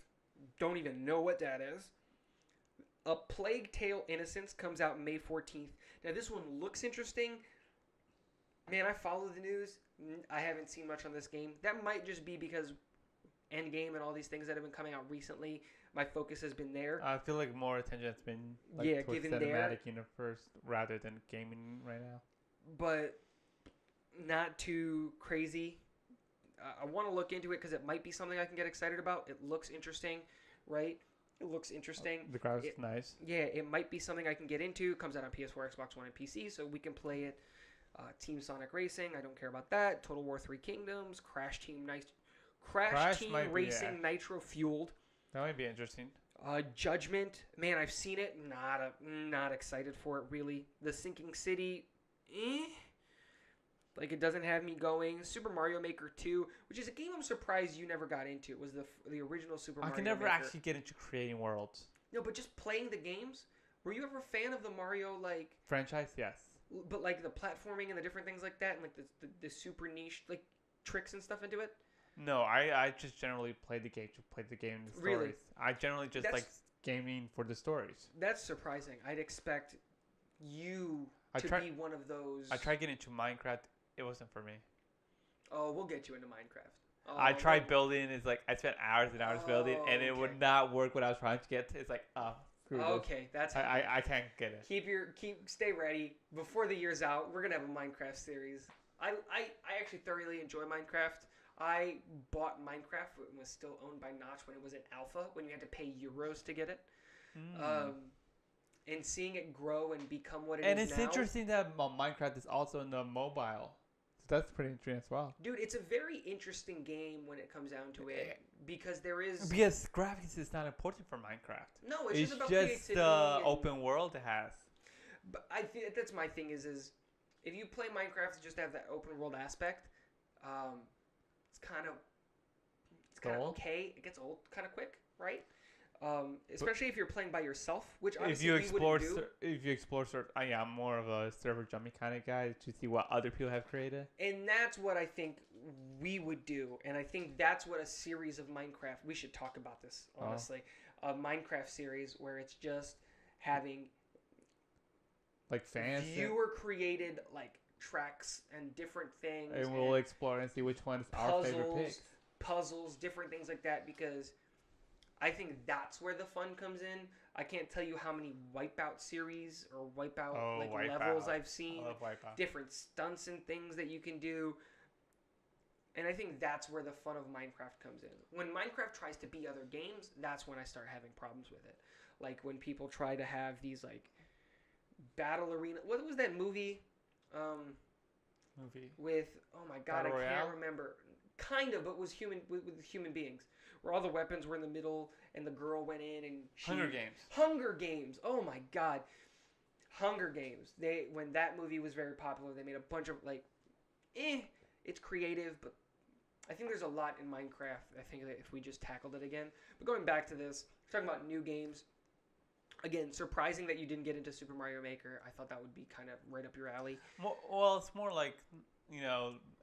Don't even know what that is. A Plague Tale Innocence comes out May 14th. Now, this one looks interesting. Man, I follow the news. I haven't seen much on this game. That might just be because ENDGAME and all these things that have been coming out recently, my focus has been there. I feel like more attention has been towards given cinematic there. universe rather than gaming right now. But not too crazy. I want to look into it because it might be something I can get excited about. It looks interesting, right? It looks interesting. The graphics is nice. Yeah, it might be something I can get into. It comes out on PS4, Xbox One, and PC, so we can play it. Team Sonic Racing, I don't care about that. Total War 3 Kingdoms, Crash Team Crash might be, Racing Nitro Fueled. That might be interesting. Judgment, man, I've seen it. Not excited for it really. The Sinking City, like it doesn't have me going. Super Mario Maker 2, which is a game I'm surprised you never got into. It was the original Super Mario I can never Maker. actually get into creating worlds. No, but just playing the games. Were you ever a fan of the Mario like Franchise, yes. but like the platforming and the different things like that, and like the super niche like tricks and stuff into it? No, I just generally play the game to play the game and the stories. Really? I generally just like gaming for the stories. That's surprising. I'd expect you to be one of those. I tried getting into Minecraft. It wasn't for me. Oh, we'll get you into Minecraft. Oh, I tried building. It's like I spent hours and hours building, and it would not work what I was trying to get to. It's like, screw this. Okay, that's I can't get it. Stay ready. Before the year's out, we're gonna have a Minecraft series. I actually thoroughly enjoy Minecraft. I bought Minecraft when it was still owned by Notch when it was in alpha, when you had to pay euros to get it. And seeing it grow and become what it is now. And it's interesting that Minecraft is also in the mobile. So that's pretty interesting as well. Dude, it's a very interesting game when it comes down to it because Because graphics is not important for Minecraft. No, it's just about just creativity. The open world it has. But I think that's my thing is if you play Minecraft just to have that open world aspect, it's kind of okay. It gets old kind of quick, right? Especially if you're playing by yourself, which obviously we wouldn't do. If you explore, I'm more of a server jumping kind of guy to see what other people have created. And that's what I think we would do, and I think that's what a series of Minecraft. We should talk about this honestly. A Minecraft series where it's just having like fans, viewer created like tracks and different things, and we'll explore and see which one is our favorite pick. Puzzles, different things like that, because I think that's where the fun comes in. I can't tell you how many Wipeout series or Wipeout levels I've seen. I love Wipeout. Different stunts and things that you can do. And I think that's where the fun of Minecraft comes in. When Minecraft tries to be other games, that's when I start having problems with it. Like when people try to have these like battle arena. What was that movie? With oh my god, Battle I Royale? can't remember. Kind of, but was with human beings, where all the weapons were in the middle, and the girl went in and Hunger Games. Hunger Games. Oh my god, Hunger Games. When that movie was very popular, they made a bunch of like, it's creative, but I think there's a lot in Minecraft. I think that if we just tackled it again. But going back to this, talking about new games. Again, surprising that you didn't get into Super Mario Maker. I thought that would be kind of right up your alley. Well, it's more like,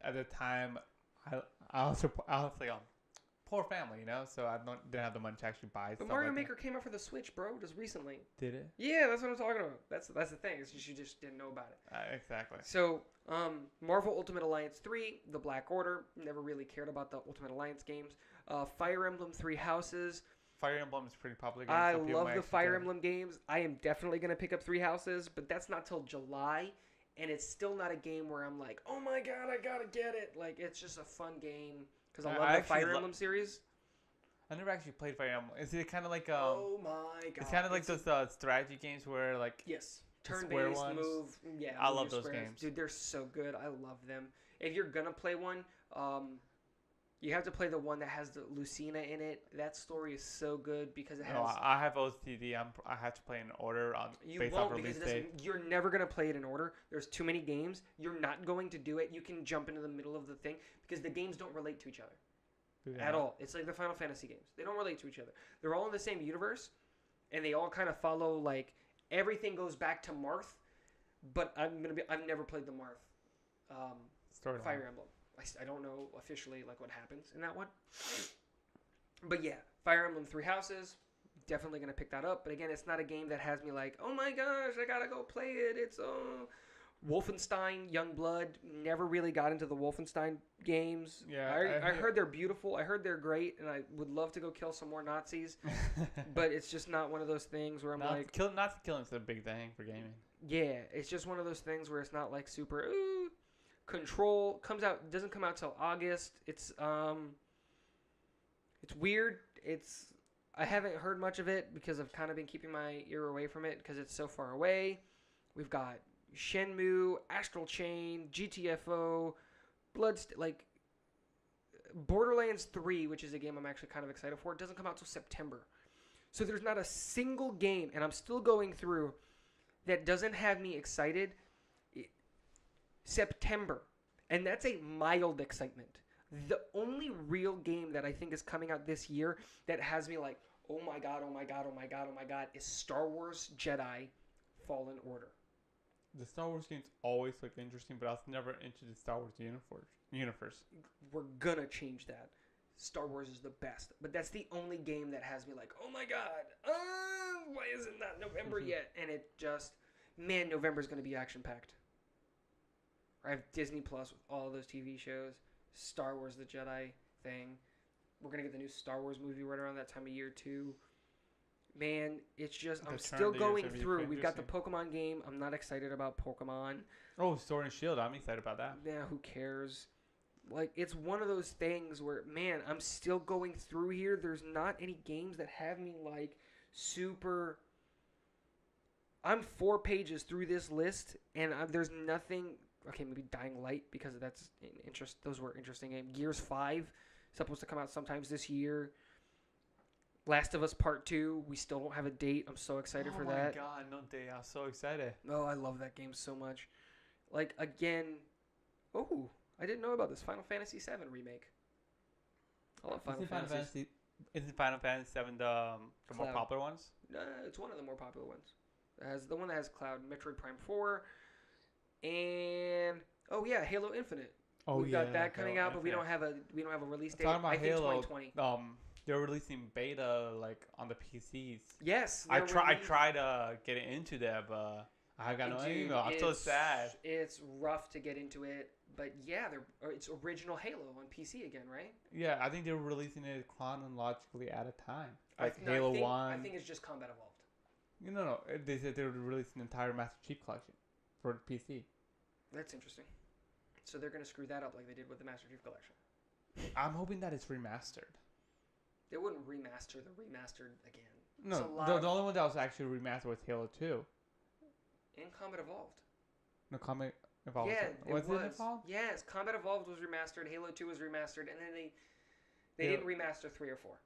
at the time, I was like, poor family, so I didn't have the money to actually buy. But Mario Maker came out for the Switch, bro, just recently. Did it? Yeah, that's what I'm talking about. That's the thing. It's just you just didn't know about it. Exactly. So, Marvel Ultimate Alliance 3, The Black Order. Never really cared about the Ultimate Alliance games. Fire Emblem 3 Houses. Fire Emblem is pretty popular. I love the Fire Emblem games. I am definitely going to pick up 3 Houses, but that's not till July, and it's still not a game where I'm like, oh my god, I got to get it. Like, it's just a fun game, because I love the Fire Emblem series. I never actually played Fire Emblem. Is it kind of like oh my god. It's kind of like those strategy games where like yes, turn-based move. Yeah, I love those games. Dude, they're so good. I love them. If you're gonna play one, you have to play the one that has the Lucina in it. That story is so good because it has. No, I have OCD. I have to play in order based off release date. You're never gonna play it in order. There's too many games. You're not going to do it. You can jump into the middle of the thing because the games don't relate to each other. At all. It's like the Final Fantasy games. They don't relate to each other. They're all in the same universe, and they all kind of follow, like, everything goes back to Marth, but I've never played the Marth Fire Emblem. I don't know officially, like, what happens in that one. But yeah, Fire Emblem 3 Houses, definitely going to pick that up. But again, it's not a game that has me like, oh my gosh, I got to go play it. It's, Wolfenstein, Youngblood, never really got into the Wolfenstein games. Yeah, I heard they're beautiful. I heard they're great, and I would love to go kill some more Nazis. But it's just not one of those things where I'm Nazi killing is a big thing for gaming. Yeah, it's just one of those things where it's not like super. Control doesn't come out till August. It's weird. I haven't heard much of it because I've kind of been keeping my ear away from it because it's so far away. We've got Shenmue, Astral Chain, GTFO, Borderlands 3, which is a game I'm actually kind of excited for. It doesn't come out till September. So there's not a single game, and I'm still going through, that doesn't have me excited. September, and that's a mild excitement. The only real game that I think is coming out this year that has me like, oh my god, oh my god, oh my god, oh my god, is Star Wars Jedi Fallen Order. The Star Wars games always look interesting, but I was never into the Star Wars universe. We're gonna change that. Star Wars is the best, but that's the only game that has me like, oh my god, why is it not November yet? And it just, man, November's gonna be action packed. I have Disney Plus with all those TV shows, Star Wars the Jedi thing. We're gonna get the new Star Wars movie right around that time of year too. Man, it's just, I'm still going through. We've got the Pokemon game. I'm not excited about Pokemon. Oh, Sword and Shield. I'm excited about that. Yeah, who cares? Like, it's one of those things where, man, I'm still going through here. There's not any games that have me, like, super... I'm 4 pages through this list, and there's nothing... Okay, maybe Dying Light, because that's those were interesting games. Gears 5, supposed to come out sometimes this year. Last of Us Part 2, we still don't have a date. I'm so excited for that. Oh my god, no date. I'm so excited. Oh, I love that game so much. Like, again... Oh, I didn't know about this Final Fantasy VII remake. I love Final Fantasy. Isn't Final Fantasy VII the more popular ones? It's one of the more popular ones. It has the one that has Cloud, Metroid Prime 4, and oh yeah, Halo Infinite. We've got that coming out, but we don't have a release date. Talking about Halo, 2020. They're releasing beta like on the PCs. Yes, I tried getting into that, but I got no email. I'm so sad. It's rough to get into it, but yeah, it's original Halo on PC again, right? Yeah, I think they're releasing it chronologically at a time. Like Halo 1. I think it's just Combat Evolved. No. They said they were releasing the entire Master Chief Collection for the PC. That's interesting. So they're going to screw that up like they did with the Master Chief Collection. I'm hoping that it's remastered. They wouldn't remaster the remastered again. No, the only one that was actually remastered was Halo 2. And Combat Evolved. No, Combat Evolved. Yeah, was it Evolved? Yes, Combat Evolved was remastered, Halo 2 was remastered, and then they didn't remaster 3 or 4.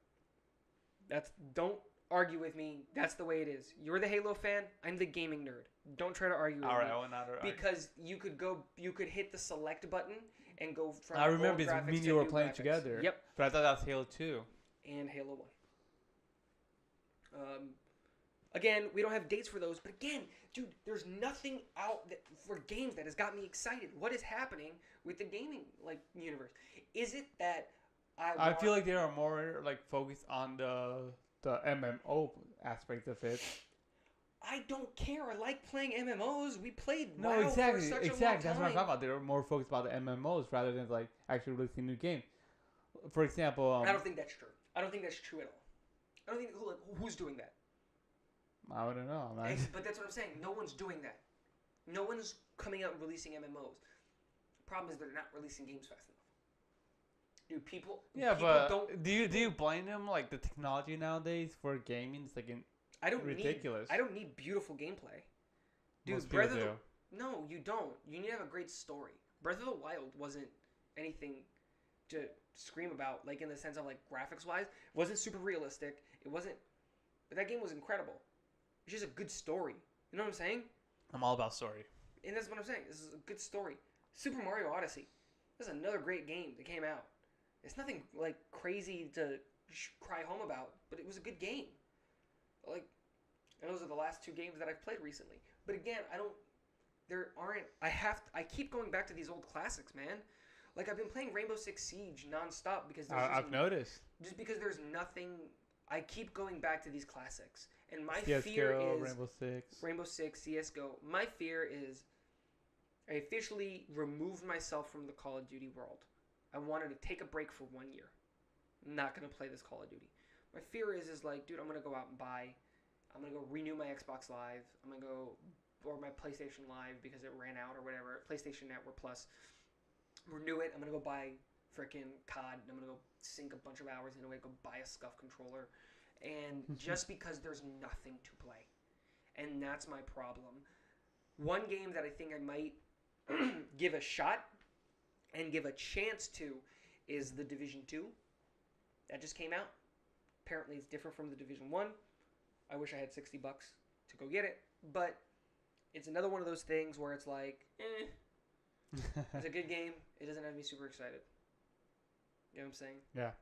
Don't argue with me. That's the way it is. You're the Halo fan. I'm the gaming nerd. Don't try to argue with me. All right, I will not argue. Because you could hit the select button and go from I remember it's me and you were playing together. Yep. But I thought that was Halo 2. And Halo 1. Again, we don't have dates for those, but again, dude, there's nothing out for games that has got me excited. What is happening with the gaming universe? Is it that I feel like they are more focused on the MMO aspect of it. I don't care. I like playing MMOs. We played WoW for such a long time. That's what I'm talking about. They're more focused about the MMOs rather than actually releasing new games. For example, I don't think that's true. I don't think that's true at all. I don't think who's doing that. I don't know. But that's what I'm saying. No one's doing that. No one's coming out and releasing MMOs. Problem is they're not releasing games fast enough. Dude, people. Yeah, people but don't, do you blame them? The technology nowadays for gaming is ridiculous. I don't need beautiful gameplay. Dude, Most people do. No, you don't. You need to have a great story. Breath of the Wild wasn't anything to scream about, in the sense of graphics wise. It wasn't super realistic. It wasn't, but that game was incredible. It's just a good story. You know what I'm saying? I'm all about story. And that's what I'm saying. This is a good story. Super Mario Odyssey. This is another great game that came out. It's nothing crazy to cry home about, but it was a good game. And those are the last 2 games that I've played recently. But again, I keep going back to these old classics, man. I've been playing Rainbow Six Siege nonstop because I've noticed. Just because there's nothing, I keep going back to these classics. And my CSGO, fear is Rainbow Six, CSGO. My fear is I officially removed myself from the Call of Duty world. I wanted to take a break for 1 year. I'm not going to play this Call of Duty. My fear is dude, I'm going to go out and I'm going to go renew my Xbox Live. I'm going to go, or my PlayStation Live because it ran out or whatever. PlayStation Network Plus. Renew it. I'm going to go buy frickin' COD. And I'm going to go sink a bunch of hours into it. Go buy a SCUF controller. And just because there's nothing to play. And that's my problem. One game that I think I might give a shot and give a chance to is The Division 2. That just came out. Apparently it's different from The Division 1. I wish I had $60 to go get it, but it's another one of those things where it's like, it's a good game. It doesn't have me super excited. You know what I'm saying? Yeah.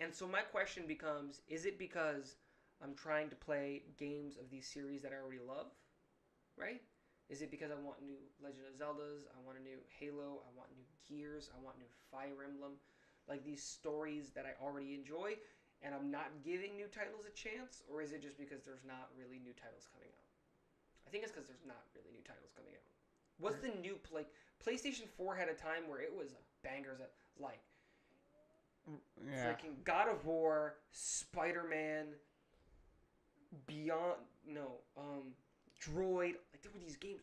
And so my question becomes, is it because I'm trying to play games of these series that I already love, right? Is it because I want new Legend of Zeldas, I want a new Halo, I want new Gears, I want new Fire Emblem, like these stories that I already enjoy, and I'm not giving new titles a chance? Or is it just because there's not really new titles coming out? I think it's because there's not really new titles coming out. What's the new, like, PlayStation 4 had a time where it was bangers, like, freaking God of War, Spider-Man, Beyond, Droid, like, there were these games,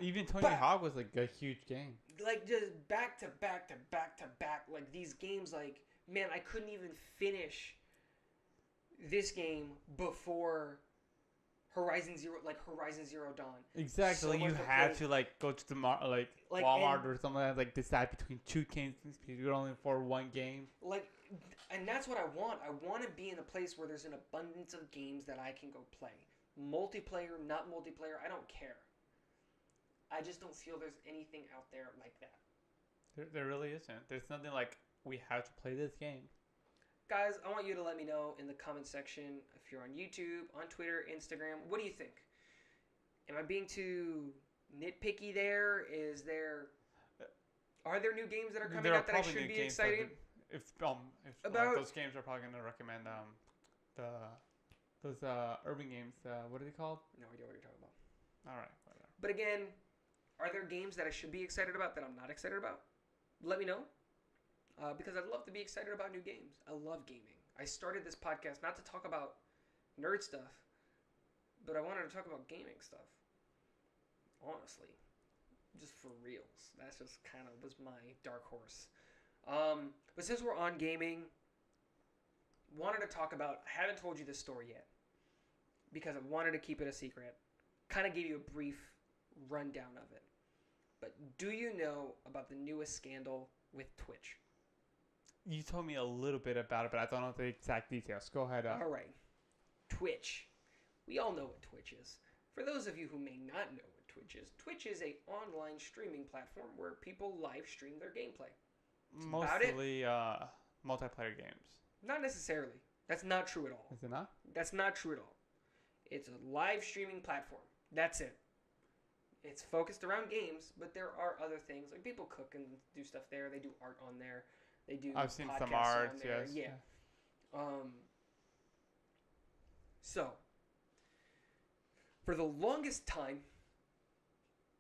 even Tony Hawk was like a huge game. Like, just back to back to back to back, like, these games, like, man, I couldn't even finish this game before Horizon Zero Dawn. Exactly, So you much had because- to like go to the like Walmart or something like decide between two games because you're only for one game. Like, and that's what I want. I want to be in a place where there's an abundance of games that I can go play. Multiplayer, not multiplayer, I don't care. I just don't feel there's anything out there like that. There really isn't. There's nothing like we have to play this game. Guys, I want you to let me know in the comment section if you're on YouTube, on Twitter, Instagram. What do you think? Am I being too nitpicky there? Are there new games that are coming out that I should be excited? Like, those games are probably going to recommend those urban games. What are they called? No idea what you're talking about. All right, whatever. But again, are there games that I should be excited about that I'm not excited about? Let me know. Because I'd love to be excited about new games. I love gaming. I started this podcast not to talk about nerd stuff, but I wanted to talk about gaming stuff. Honestly. Just for reals. That's just kind of was my dark horse. But since we're on gaming, wanted to talk about, I haven't told you this story yet, because I wanted to keep it a secret. Kind of gave you a brief rundown of it. But do you know about the newest scandal with Twitch? You told me a little bit about it, but I don't know the exact details. Go ahead. All right. Twitch. We all know what Twitch is. For those of you who may not know what Twitch is an online streaming platform where people live stream their gameplay. Mostly multiplayer games. Not necessarily. That's not true at all. Is it not? That's not true at all. It's a live streaming platform. That's it. It's focused around games, but there are other things. Like, people cook and do stuff there. They do art on there. They do I've seen some podcasts art, on there. yes. Yeah. So, for the longest time,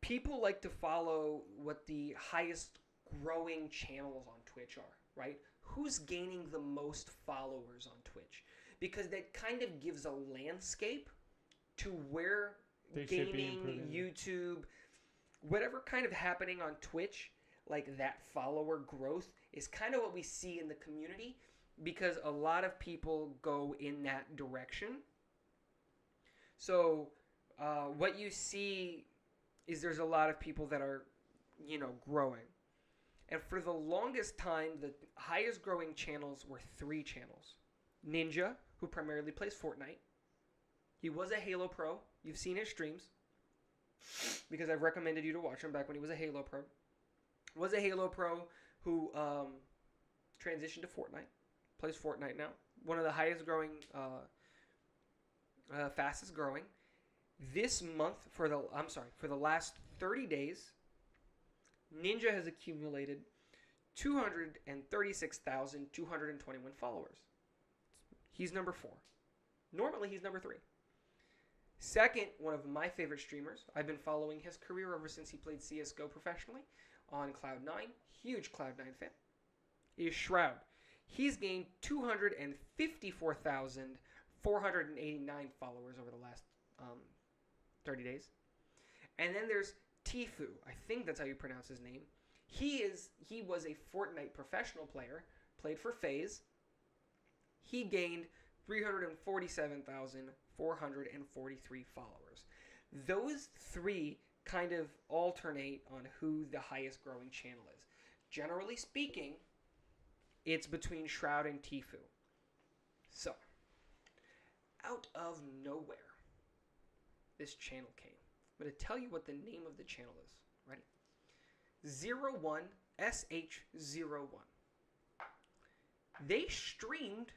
people like to follow what the highest growing channels on Twitch are, right? Who's gaining the most followers on Twitch? Because that kind of gives a landscape to where They should be gaming, improving. YouTube, whatever kind of happening on Twitch, like that follower growth is kind of what we see in the community, because a lot of people go in that direction. So what you see is there's a lot of people that are, growing. And for the longest time, the highest growing channels were 3 channels. Ninja, who primarily plays Fortnite. He was a Halo Pro. You've seen his streams, because I've recommended you to watch him back when he was a Halo Pro. Was a Halo Pro who transitioned to Fortnite. Plays Fortnite now. One of the highest growing, fastest growing. This month, for the last 30 days, Ninja has accumulated 236,221 followers. He's number 4. Normally, he's number 3. Second, one of my favorite streamers, I've been following his career ever since he played CSGO professionally on Cloud9. Huge Cloud9 fan. Is Shroud. He's gained 254,489 followers over the last 30 days. And then there's Tfue. I think that's how you pronounce his name. He was a Fortnite professional player, played for FaZe. He gained 347,443 followers. Those 3 kind of alternate on who the highest growing channel is. Generally speaking, it's between Shroud and Tfue. So, out of nowhere, this channel came. I'm going to tell you what the name of the channel is. Ready? 01SH01. They streamed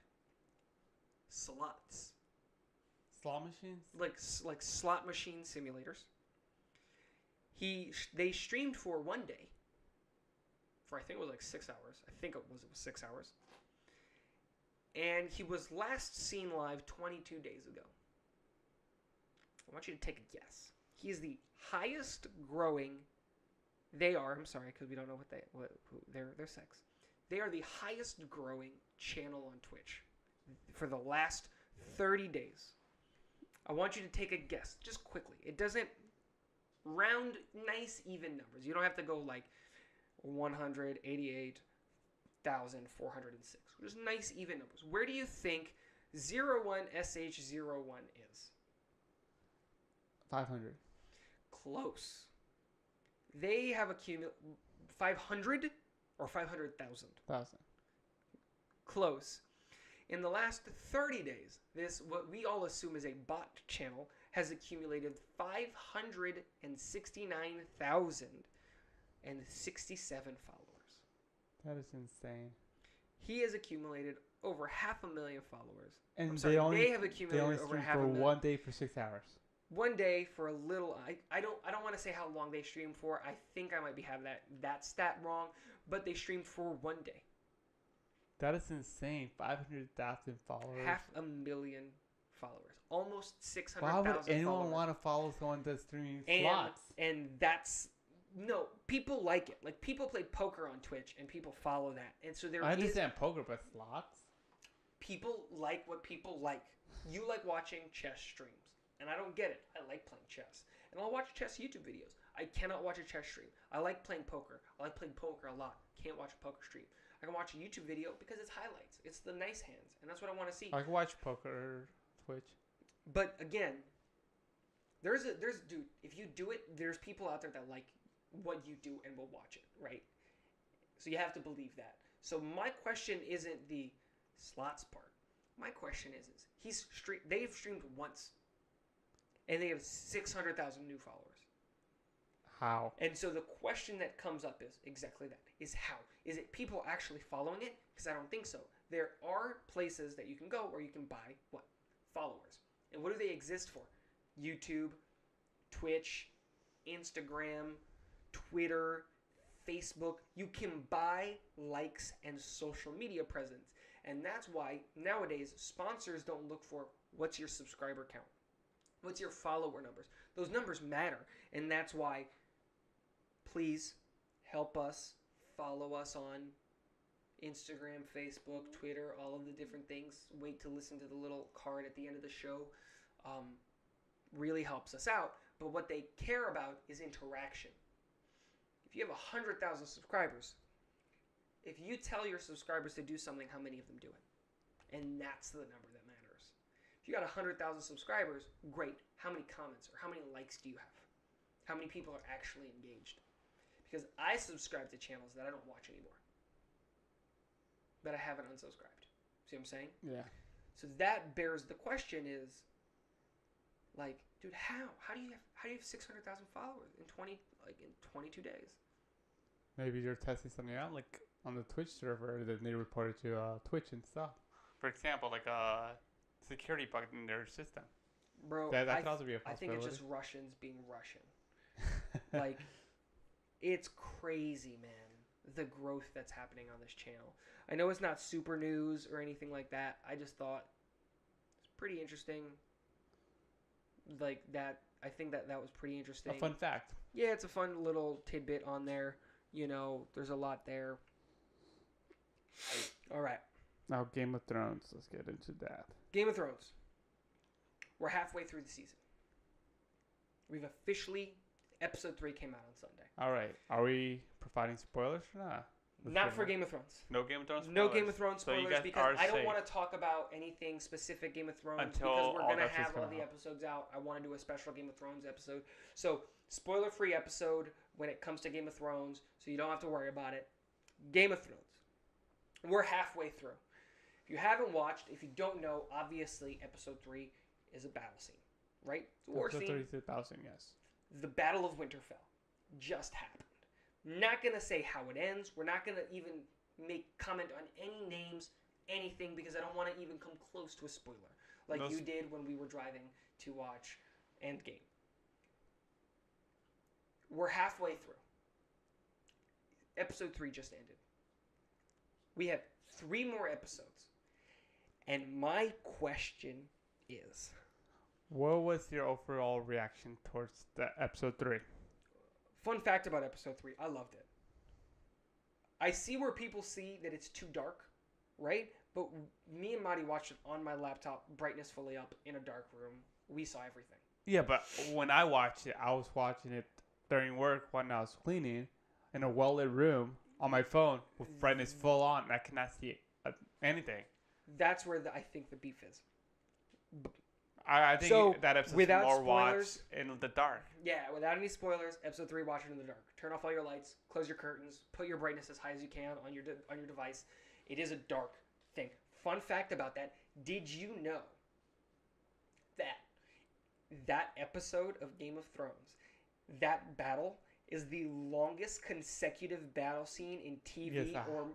slots. Slot machines? Like slot machine simulators. They streamed for one day. For I think it was like 6 hours. I think it was 6 hours. And he was last seen live 22 days ago. I want you to take a guess. He is the highest growing. I'm sorry, because we don't know their sex. They are the highest growing channel on Twitch for the last 30 days. I want you to take a guess, just quickly. It doesn't round nice, even numbers. You don't have to go like 188,406. Just nice, even numbers. Where do you think 01SH01 is? 500. Close. They have 500 or 500,000. 1,000. Close. In the last 30 days, this, what we all assume is a bot channel, has accumulated 569,067 followers. That is insane. He has accumulated over 500,000 followers. And they have accumulated over 500,000 for 1 day for 6 hours. 1 day for a little. I don't want to say how long they streamed for. I think I might have that stat wrong, but they streamed for 1 day. That is insane. 500,000 followers. 500,000 followers. Almost 600,000 followers. Why would anyone followers. want to follow someone that's streaming slots? And that's... No, people like it. Like, people play poker on Twitch, and people follow that. And so I understand poker, but slots? People like what people like. You like watching chess streams. And I don't get it. I like playing chess. And I'll watch chess YouTube videos. I cannot watch a chess stream. I like playing poker. I like playing poker a lot. Can't watch a poker stream. I can watch a YouTube video because it's highlights. It's the nice hands. And that's what I want to see. I can watch poker Twitch. But again, dude, if you do it, there's people out there that like what you do and will watch it, right? So you have to believe that. So my question isn't the slots part. My question is they've streamed once, and they have 600,000 new followers. How? And so the question that comes up is exactly that: is how? Is it people actually following it? Because I don't think so. There are places that you can go where you can buy what? Followers. And what do they exist for? YouTube, Twitch, Instagram, Twitter, Facebook. You can buy likes and social media presence. And that's why nowadays sponsors don't look for what's your subscriber count. What's your follower numbers? Those numbers matter. And that's why please help us, follow us on Instagram, Facebook, Twitter, all of the different things. Wait to listen to the little card at the end of the show. Really helps us out. But what they care about is interaction. If you have 100,000 subscribers, if you tell your subscribers to do something, how many of them do it? And that's the number that matters. If you got 100,000 subscribers, great. How many comments or how many likes do you have? How many people are actually engaged? Because I subscribe to channels that I don't watch anymore. That I haven't unsubscribed. See what I'm saying? Yeah. So that bears the question is, like, dude, how? How do you have 600,000 followers in 22 days? Maybe you're testing something out, like on the Twitch server, that they reported to Twitch and stuff. For example, like a security bug in their system. Bro, that could also be a possibility. I think it's just Russians being Russian. Like, it's crazy, man. The growth that's happening on this channel. I know it's not super news or anything like that. I just thought it's pretty interesting. Like that, I think that was pretty interesting. A fun fact. Yeah, it's a fun little tidbit on there. You know, there's a lot there. All right. Now, Game of Thrones. Let's get into that. Game of Thrones. We're halfway through the season. We've officially... Episode 3 came out on Sunday. All right. Are we providing spoilers or not? Not for Game of Thrones. No Game of Thrones spoilers? No Game of Thrones spoilers, so because I don't want to talk about anything specific Game of Thrones because we're going to have all the episodes out. I want to do a special Game of Thrones episode. So, spoiler-free episode when it comes to Game of Thrones, so you don't have to worry about it. Game of Thrones. We're halfway through. If you haven't watched, if you don't know, obviously episode 3 is a battle scene, right? It's a war Episode scene. 33,000, yes. The Battle of Winterfell just happened. Not going to say how it ends. We're not going to even make comment on any names, anything, because I don't want to even come close to a spoiler. Like you did when we were driving to watch Endgame. We're halfway through. Episode 3 just ended. We have 3 more episodes. And my question is... What was your overall reaction towards the episode 3? Fun fact about episode 3. I loved it. I see where people see that it's too dark, right? But me and Marty watched it on my laptop, brightness fully up, in a dark room. We saw everything. Yeah, but when I watched it, I was watching it during work when I was cleaning in a well-lit room on my phone with brightness full on. And I cannot see anything. That's where I think the beef is. I think that episode is more watched in the dark. Yeah, without any spoilers, episode 3, watch it in the dark. Turn off all your lights, close your curtains, put your brightness as high as you can on your device. It is a dark thing. Fun fact about that, did you know that episode of Game of Thrones, that battle is the longest consecutive battle scene in TV or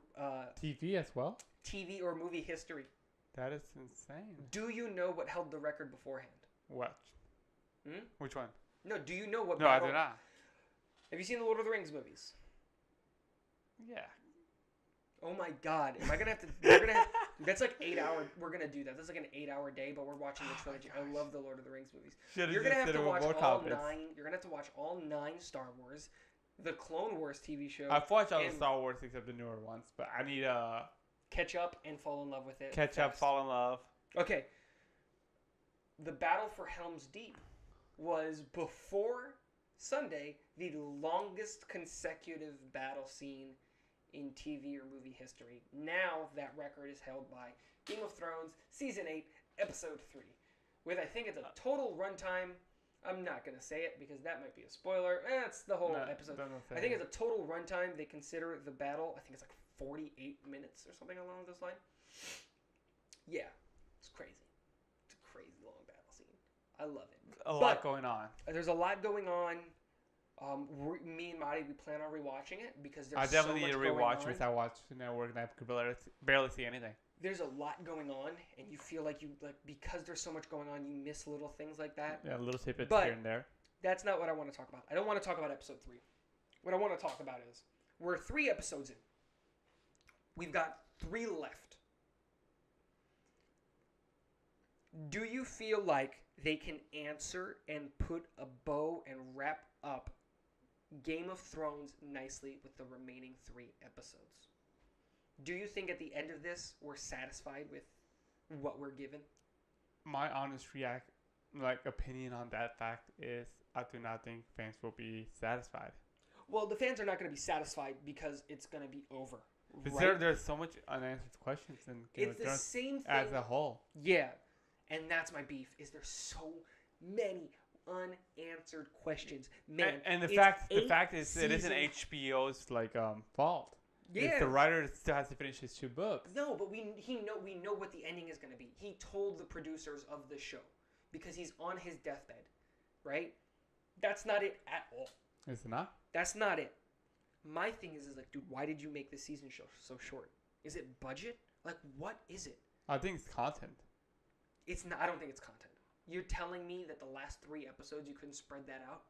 TV as well? TV or movie history. That is insane. Do you know what held the record beforehand? What? Which one? No, do you know what No, battle? I do not. Have you seen the Lord of the Rings movies? Yeah. Oh my God. Am I going to have to... We're gonna have, that's like 8 hour... We're going to do that. That's like an 8-hour day, but we're watching the trilogy. I love the Lord of the Rings movies. You're going to have to watch all 9... You're going to have to watch all 9 Star Wars. The Clone Wars TV show. I've watched all the Star Wars except the newer ones, but I need catch up and fall in love with it. Catch up, fall in love. Okay. The Battle for Helm's Deep was, before Sunday, the longest consecutive battle scene in TV or movie history. Now that record is held by Game of Thrones Season 8, Episode 3. With, I think it's a total runtime... I'm not going to say it because that might be a spoiler. It's the whole episode. I think it's a total runtime. They consider the battle, I think it's like 48 minutes or something along this line. Yeah, it's crazy. It's a crazy long battle scene. I love it. A lot going on. There's a lot going on. Me and Marty, we plan on rewatching it because there's so much going on. I definitely need to rewatch it. I watched Network and I could barely see anything. There's a lot going on, and you feel like because there's so much going on, you miss little things like that. Yeah, little tidbits here and there. That's not what I want to talk about. I don't want to talk about episode 3. What I want to talk about is we're 3 episodes in. We've got 3 left. Do you feel like they can answer and put a bow and wrap up Game of Thrones nicely with the remaining 3 episodes? Do you think at the end of this we're satisfied with what we're given? My honest opinion on that fact is I do not think fans will be satisfied. Well, the fans are not going to be satisfied because it's going to be over. Right? There's so much unanswered questions in Game of Thrones same thing as a whole. Yeah, and that's my beef. Is there's so many unanswered questions, man. And the fact is, it isn't HBO's fault. Yeah. It's the writer still has to finish his 2 books. No, but we know what the ending is going to be. He told the producers of the show because he's on his deathbed, right? That's not it at all. Is it not? That's not it. My thing is like, dude, why did you make the season show so short? Is it budget? Like, what is it? I think it's content. It's not. I don't think it's content. You're telling me that the last 3 episodes you couldn't spread that out?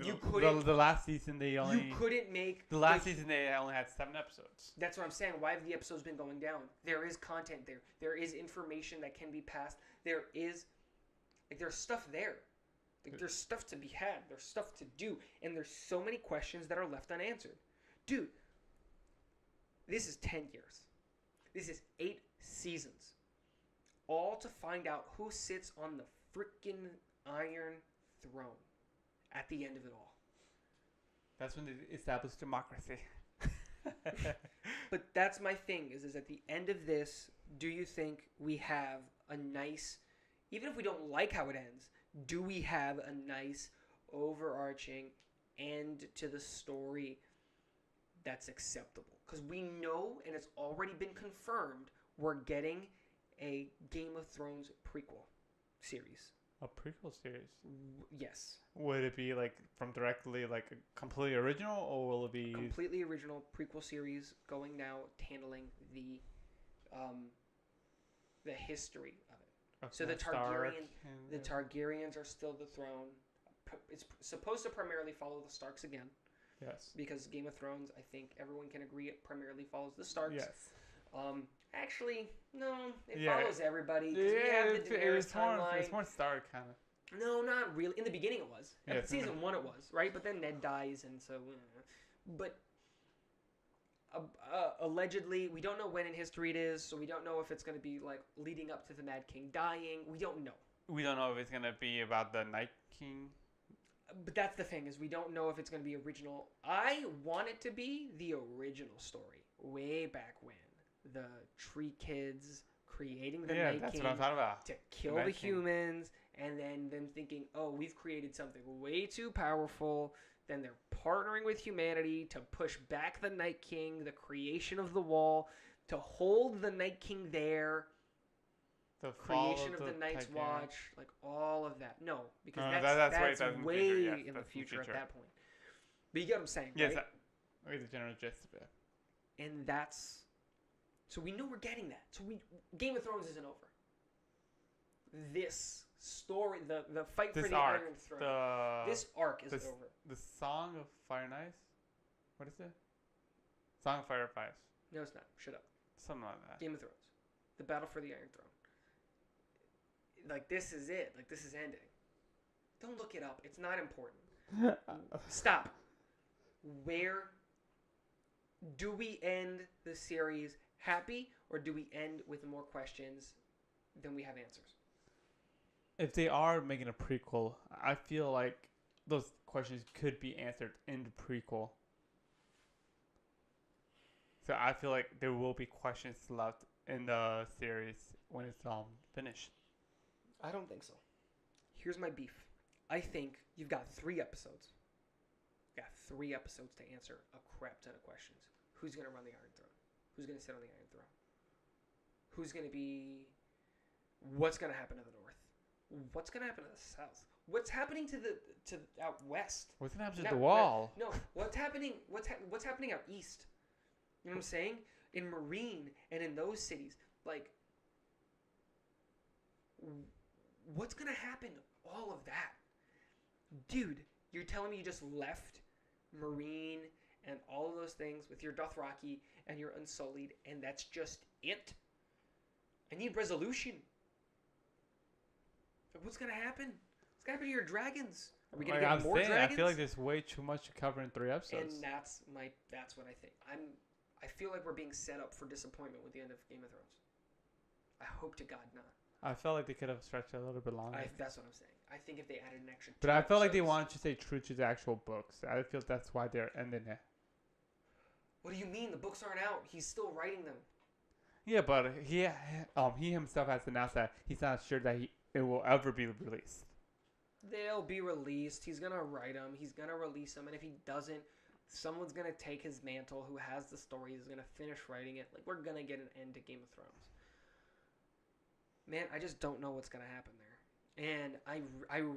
You couldn't. The last season they only. You couldn't make. The last season they only had 7 episodes. That's what I'm saying. Why have the episodes been going down? There is content there. There is information that can be passed. There is, there's stuff there. There's stuff to be had. There's stuff to do, and there's so many questions that are left unanswered. Dude, this is 10 years. This is 8 seasons, all to find out who sits on the freaking Iron Throne. At the end of it all. That's when they established democracy. But that's my thing, is at the end of this, do you think we have a nice, even if we don't like how it ends, do we have a nice overarching end to the story that's acceptable? Because we know, and it's already been confirmed, we're getting a Game of Thrones prequel series. A prequel series. Yes. Would it be like from directly like completely original, or will it be completely original prequel series going now, handling the history of it? So the Targaryens are still the throne. It's supposed to primarily follow the Starks again. Yes. Because Game of Thrones, I think everyone can agree, it primarily follows the Starks. Yes. Actually, no, it follows everybody. Yeah, we have the Daenerys timeline. It's more Stark kind of. No, not really. In the beginning, it was. Yeah, Season 1, it was, right? But then Ned dies, and so. But allegedly, we don't know when in history it is, so we don't know if it's going to be like leading up to the Mad King dying. We don't know. We don't know if it's going to be about the Night King. But that's the thing, is we don't know if it's going to be original. I want it to be the original story, way back when. The Tree Kids creating the Night that's King what I'm talking about. to kill the humans, and then them thinking, oh, we've created something way too powerful. Then they're partnering with humanity to push back the Night King, the creation of the Wall, to hold the Night King there. The creation of the Night's Watch, like all of that. No, because that's way in the future at that point. But you get what I'm saying, yes, right? I get the general gist of it. And that's... So we know we're getting that. So Game of Thrones isn't over. This story, the fight for the Iron Throne, this arc is over. The Song of Fire and Ice? What is it? Song of Fire and Ice. No, it's not. Shut up. Something like that. Game of Thrones. The Battle for the Iron Throne. Like, this is it. Like, this is ending. Don't look it up. It's not important. Stop. Where do we end the series happy, or do we end with more questions than we have answers? If they are making a prequel, I feel like those questions could be answered in the prequel. So I feel like there will be questions left in the series when it's finished. I don't think so. Here's my beef. I think you've got 3 episodes. You've got 3 episodes to answer a crap ton of questions. Who's going to run the Iron Throne? Who's going to sit on the Iron Throne? Who's going to be... What's going to happen to the North? What's going to happen to the South? What's happening to out West? What's going to happen to the Wall? No, what's happening out East? You know what I'm saying? In Marine and in those cities. Like, what's going to happen to all of that? Dude, you're telling me you just left Marine and all of those things with your Dothraki and your Unsullied, and that's just it? I need resolution. What's going to happen? What's going to happen to your dragons? Are we going to get more dragons? I feel like there's way too much to cover in 3 episodes. And that's what I think. I feel like we're being set up for disappointment with the end of Game of Thrones. I hope to God not. I felt like they could have stretched it a little bit longer. That's what I'm saying. I think if they added an extra 2 But I felt like they wanted to stay true to the actual books. I feel that's why they're ending it. What do you mean? The books aren't out. He's still writing them. Yeah, but he himself has announced that he's not sure that it will ever be released. They'll be released. He's going to write them. He's going to release them. And if he doesn't, someone's going to take his mantle who has the story. He's going to finish writing it. Like, we're going to get an end to Game of Thrones. Man, I just don't know what's going to happen there. And I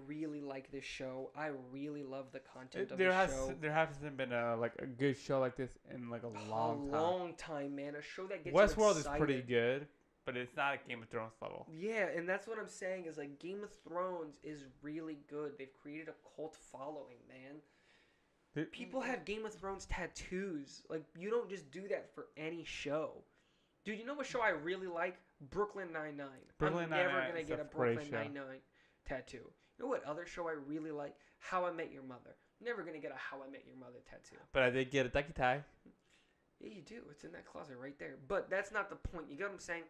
really like this show. I really love the content of the show. There hasn't been a good show like this in like a long time. A long time, man. A show that gets Westworld is pretty good, but it's not at Game of Thrones level. Yeah, and that's what I'm saying is like Game of Thrones is really good. They've created a cult following, man. People have Game of Thrones tattoos. Like, you don't just do that for any show. Dude, you know what show I really like? Brooklyn Nine-Nine. I'm never going to get a Brooklyn Nine-Nine tattoo. You know what other show I really like? How I Met Your Mother. Never going to get a How I Met Your Mother tattoo. But I did get a ducky tie. Yeah, you do. It's in that closet right there. But that's not the point. You get what I'm saying?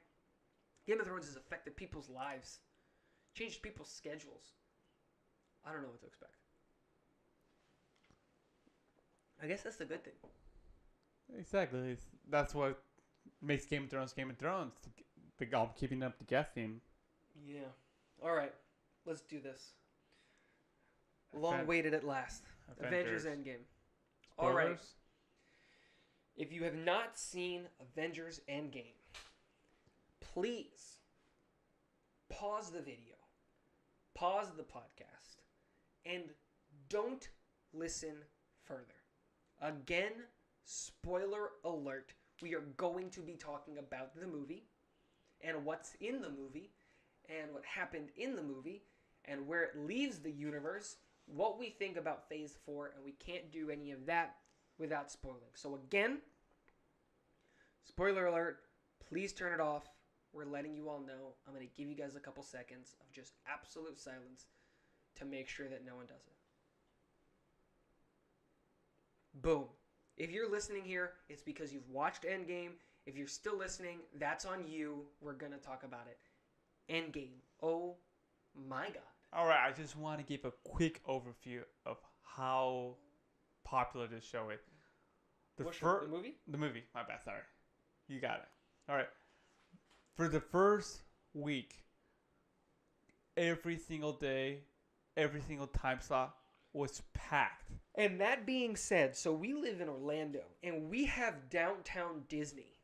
Game of Thrones has affected people's lives. Changed people's schedules. I don't know what to expect. I guess that's the good thing. Exactly. That's what makes Game of Thrones Game of Thrones. Keeping up the guessing. Yeah. All right. Let's do this. Long waited at last. Avengers Endgame. Spoilers? All right. If you have not seen Avengers Endgame, please pause the video, pause the podcast, and don't listen further. Again, spoiler alert, we are going to be talking about the movie and what's in the movie and what happened in the movie and where it leaves the universe, what we think about Phase 4, and we can't do any of that without spoiling. So again, spoiler alert, please turn it off. We're letting you all know. I'm going to give you guys a couple seconds of just absolute silence to make sure that no one does it. Boom. If you're listening here, it's because you've watched Endgame. If you're still listening, that's on you. We're going to talk about it. Endgame. Oh my God. All right, I just want to give a quick overview of how popular this show is. The movie? The movie. My bad, sorry. You got it. All right. For the first week, every single day, every single time slot was packed. And that being said, so we live in Orlando, and we have Downtown Disney.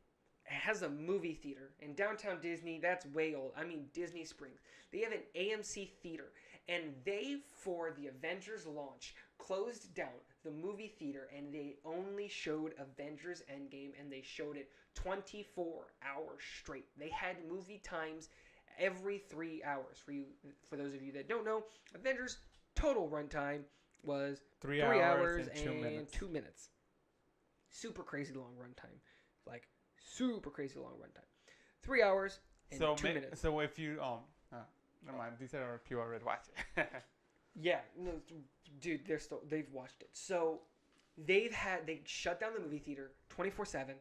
It has a movie theater. And Downtown Disney, that's way old. I mean, Disney Springs. They have an AMC theater. And they, for the Avengers launch, closed down the movie theater, and they only showed Avengers Endgame, and they showed it 24 hours straight. They had movie times every 3 hours. For those of you that don't know, Avengers total runtime was 3 hours and 2 minutes. Super crazy long runtime. Like, super crazy long runtime. 3 hours and 2 minutes. So if you never mind, these are people already watching. Yeah, no, dude, they've watched it. So they shut down the movie theater 24/7,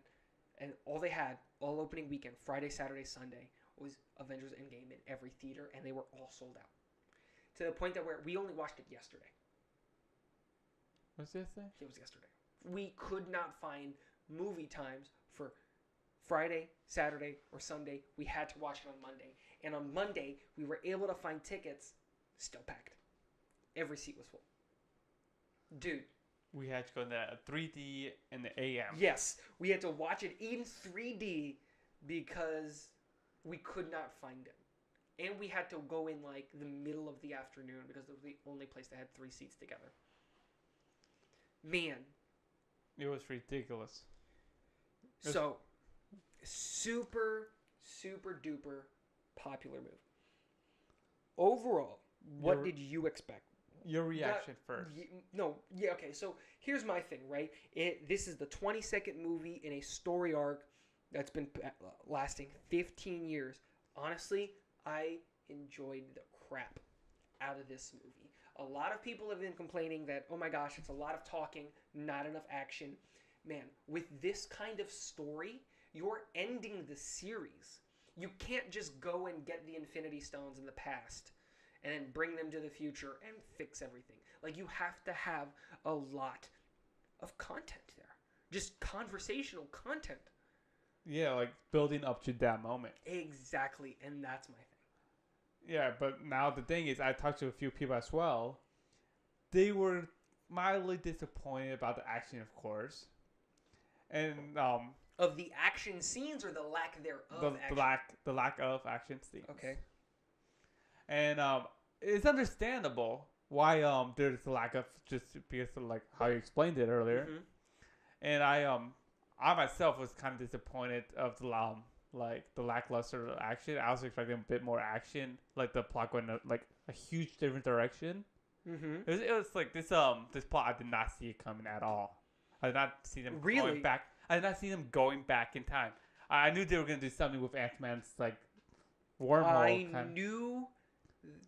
and all they had all opening weekend, Friday, Saturday, Sunday, was Avengers Endgame in every theater, and they were all sold out. To the point that we only watched it yesterday. What's this thing? It was yesterday. We could not find movie times for Friday, Saturday, or Sunday. We had to watch it on Monday. And on Monday, we were able to find tickets, still packed. Every seat was full. Dude. We had to go in the 3D and the AM. Yes. We had to watch it in 3D because we could not find it. And we had to go in like the middle of the afternoon because it was the only place that had 3 seats together. Man. It was ridiculous. So, super, super duper popular movie. Overall, what did you expect? Your reaction first. Okay, so here's my thing, right? This is the 22nd movie in a story arc that's been lasting 15 years. Honestly, I enjoyed the crap out of this movie. A lot of people have been complaining that, oh my gosh, it's a lot of talking, not enough action. Man, with this kind of story, you're ending the series. You can't just go and get the Infinity Stones in the past and then bring them to the future and fix everything. Like, you have to have a lot of content there. Just conversational content. Yeah, like building up to that moment. Exactly, and that's my thing. Yeah, but now the thing is, I talked to a few people as well. They were mildly disappointed about the action, of course. And of the action scenes or the lack thereof the lack of action scenes. Okay. And it's understandable why there's a lack of, just because of like how you explained it earlier. Mm-hmm. And I myself was kind of disappointed of the lackluster action. I was expecting a bit more action, like the plot going like a huge different direction. Mm-hmm. It was like this plot, I did not see it coming at all. I did not see them going back. I did not see them going back in time. I knew they were going to do something with Ant-Man's like wormhole. I knew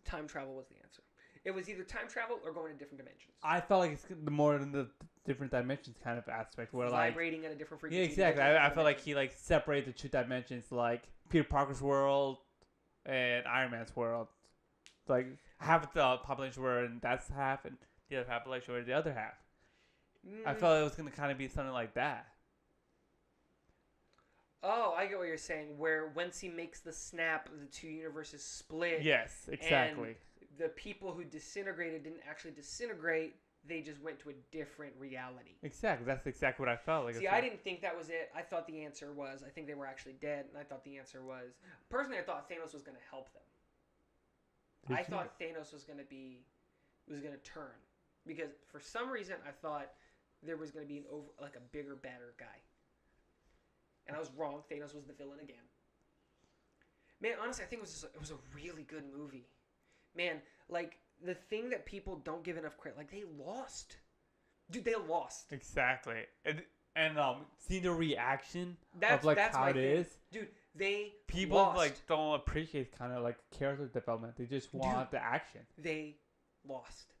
time travel was the answer. It was either time travel or going to different dimensions. I felt like it's more in the different dimensions kind of aspect, where vibrating at a different frequency. Yeah, exactly. I felt like he like separated the 2 dimensions, like Peter Parker's world and Iron Man's world. Like half of the population were in that's half, and the other population were in the other half. I felt it was going to kind of be something like that. Oh, I get what you're saying. Where once he makes the snap, the 2 universes split. Yes, exactly. And the people who disintegrated didn't actually disintegrate. They just went to a different reality. Exactly. That's exactly what I felt like. See, I didn't think that was it. I thought the answer was, I think they were actually dead, and I thought the answer was, personally, I thought Thanos was going to help them. I thought Thanos was going to turn. Because for some reason, I thought there was going to be a bigger, badder guy. And I was wrong. Thanos was the villain again. Man, honestly, I think it was a really good movie. Man, like, the thing that people don't give enough credit, like, they lost. Dude, they lost. Exactly. And seeing the reaction that's how it is. Dude, people lost. Don't appreciate kind of like character development. They just want the action. They lost.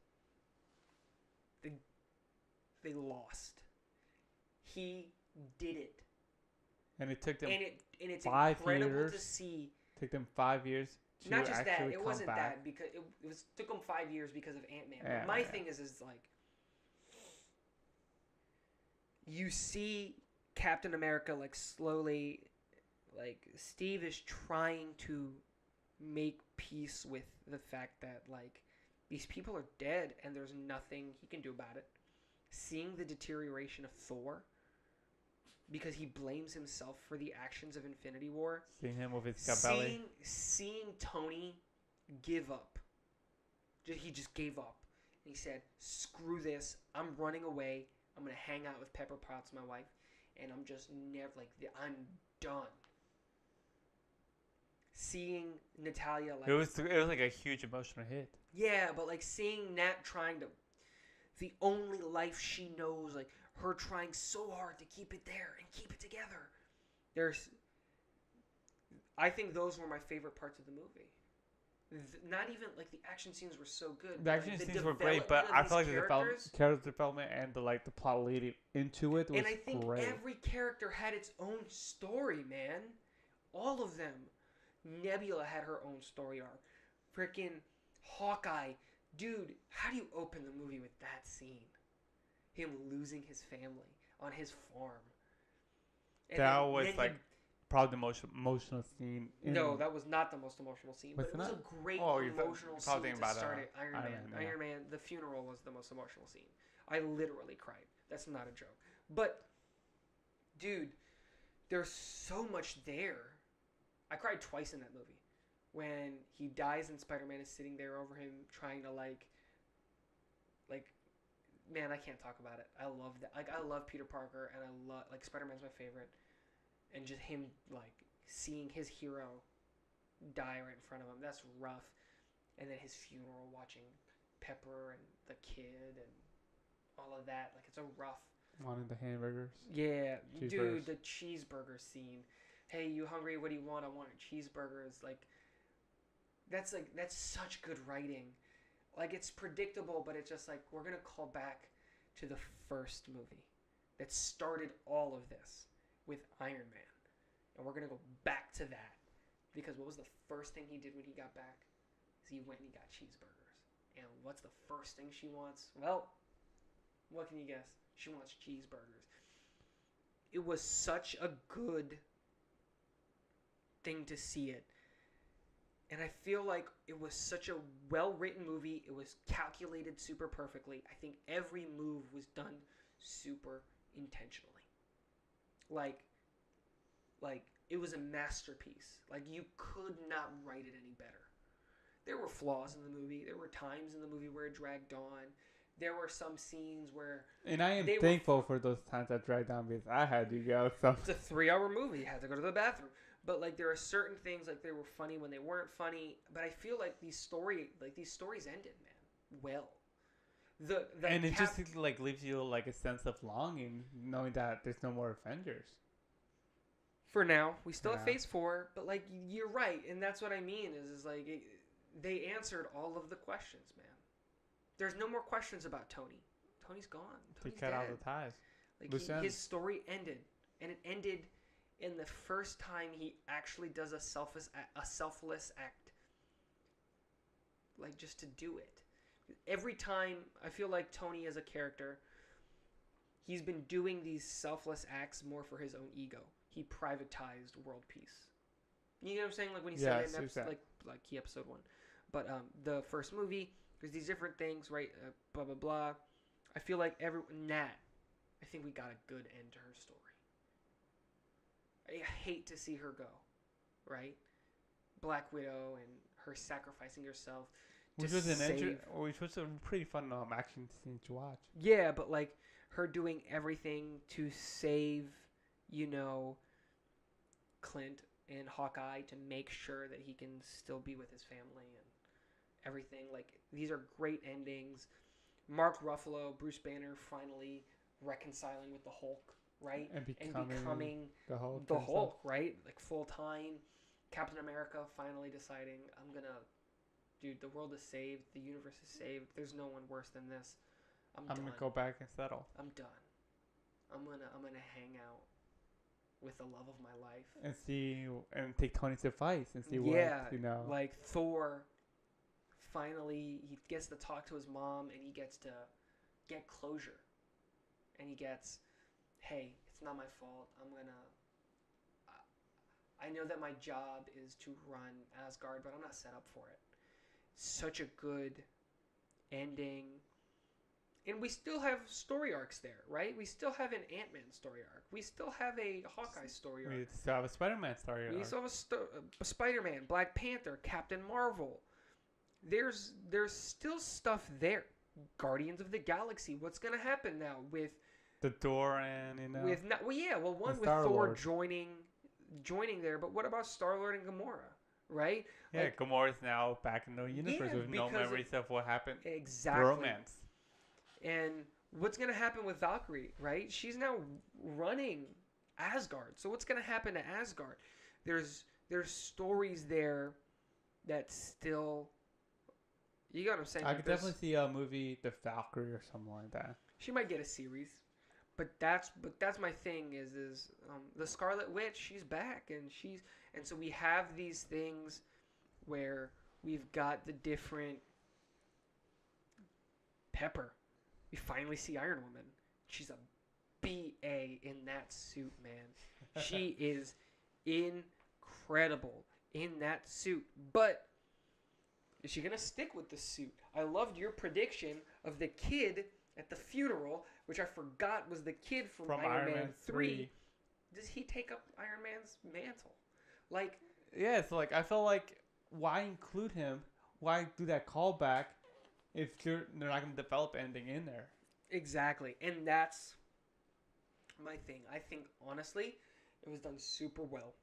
They lost. He did it. And it took them and it's 5 incredible years. to see. Took them 5 years to Not just that, actually it come wasn't back. that because it took them 5 years because of Ant-Man. Yeah, My thing is like, you see Captain America like slowly, like Steve is trying to make peace with the fact that like these people are dead and there's nothing he can do about it. Seeing the deterioration of Thor, because he blames himself for the actions of Infinity War. Seeing him with his gut belly. Seeing Tony give up. He just gave up. And he said, screw this. I'm running away. I'm going to hang out with Pepper Potts, my wife. And I'm just never, like, I'm done. Seeing Natalia, like... It was like a huge emotional hit. Yeah, but, like, seeing Nat trying to... The only life she knows, like, her trying so hard to keep it there and keep it together. I think those were my favorite parts of the movie. Not even, like, the action scenes were so good. The action scenes were great, but I feel like the character development and the plot leading into it was great. And I think every character had its own story, man. All of them. Nebula had her own story arc. Freaking Hawkeye. Dude, how do you open the movie with that scene? Him losing his family on his farm. And that was like probably the most emotional scene. No, that was not the most emotional scene. But it was a great emotional scene to start it. Iron Man. Yeah. Iron Man, the funeral was the most emotional scene. I literally cried. That's not a joke. But, dude, there's so much there. I cried twice in that movie. When he dies and Spider-Man is sitting there over him trying to like, man, I can't talk about it. I love that. Like, I love Peter Parker and I love, like, Spider-Man's my favorite. And just him, like, seeing his hero die right in front of him, that's rough. And then his funeral, watching Pepper and the kid and all of that. Like, it's a rough. Wanting the hamburgers. Yeah. Dude, the cheeseburger scene. Hey, you hungry? What do you want? I want a cheeseburger. It's like, that's such good writing. Like, it's predictable, but it's just like, we're going to call back to the first movie that started all of this with Iron Man. And we're going to go back to that. Because what was the first thing he did when he got back? Is he went and he got cheeseburgers. And what's the first thing she wants? Well, what can you guess? She wants cheeseburgers. It was such a good thing to see it. And I feel like it was such a well-written movie. It was calculated super perfectly. I think every move was done super intentionally. Like it was a masterpiece. Like, you could not write it any better. There were flaws in the movie. There were times in the movie where it dragged on. There were some scenes where... And I am thankful for those times that dragged on because I had to go. So. It's a 3-hour movie. You had to go to the bathroom. But, like, there are certain things, like, they were funny when they weren't funny. But I feel like these stories ended, man, well. And it just, like, leaves you, like, a sense of longing, knowing that there's no more Avengers. For now. We still have Phase 4. But, like, you're right. And that's what I mean is like, they answered all of the questions, man. There's no more questions about Tony. Tony's gone. Tony's cut dead. out the ties. Like, his story ended. And it ended... in the first time he actually does a selfless act. Like, just to do it. Every time, I feel like Tony as a character, he's been doing these selfless acts more for his own ego. He privatized world peace. You know what I'm saying? Like, when he said it in episode, like Key Episode 1. But the first movie, there's these different things, right? Blah, blah, blah. I feel like Nat, I think we got a good end to her story. I hate to see her go, right? Black Widow and her sacrificing herself to save. Which was a pretty fun action scene to watch. Yeah, but like her doing everything to save, Clint and Hawkeye to make sure that he can still be with his family and everything. Like, these are great endings. Mark Ruffalo, Bruce Banner finally reconciling with the Hulk, right? And becoming the Hulk, right? Like, full time. Captain America finally deciding, dude, the world is saved. The universe is saved. There's no one worse than this. I'm done. Gonna go back and settle. I'm done. I'm gonna hang out with the love of my life and take Tony's advice and see what. Like Thor. Finally, he gets to talk to his mom, and he gets to get closure. And he gets, hey, it's not my fault. I know that my job is to run Asgard, but I'm not set up for it. Such a good ending. And we still have story arcs there, right? We still have an Ant-Man story arc. We still have a Hawkeye story arc. We still have a Spider-Man story arc. We still have a Spider-Man, Black Panther, Captain Marvel. There's still stuff there. Guardians of the Galaxy. What's going to happen now with the door and with Thor joining there, but what about Star-Lord and Gamora, right? Yeah, like, Gamora's now back in the universe with no memories of what happened. Exactly. The romance. And what's going to happen with Valkyrie, right? She's now running Asgard. So what's going to happen to Asgard? There's stories there that still, you got what I'm saying? I could definitely see a movie, The Valkyrie or something like that. She might get a series. But that's my thing is the Scarlet Witch, she's back, and so we have these things where we've got the different Pepper. We finally see Iron Woman. She's a BA in that suit, man. She is incredible in that suit. But is she gonna stick with the suit? I loved your prediction of the kid at the funeral, which I forgot was the kid from Iron Man 3. Does he take up Iron Man's mantle? Like, yeah, it's like, I feel like, why include him? Why do that callback if they're not going to develop anything in there? Exactly. And that's my thing. I think, honestly, it was done super well.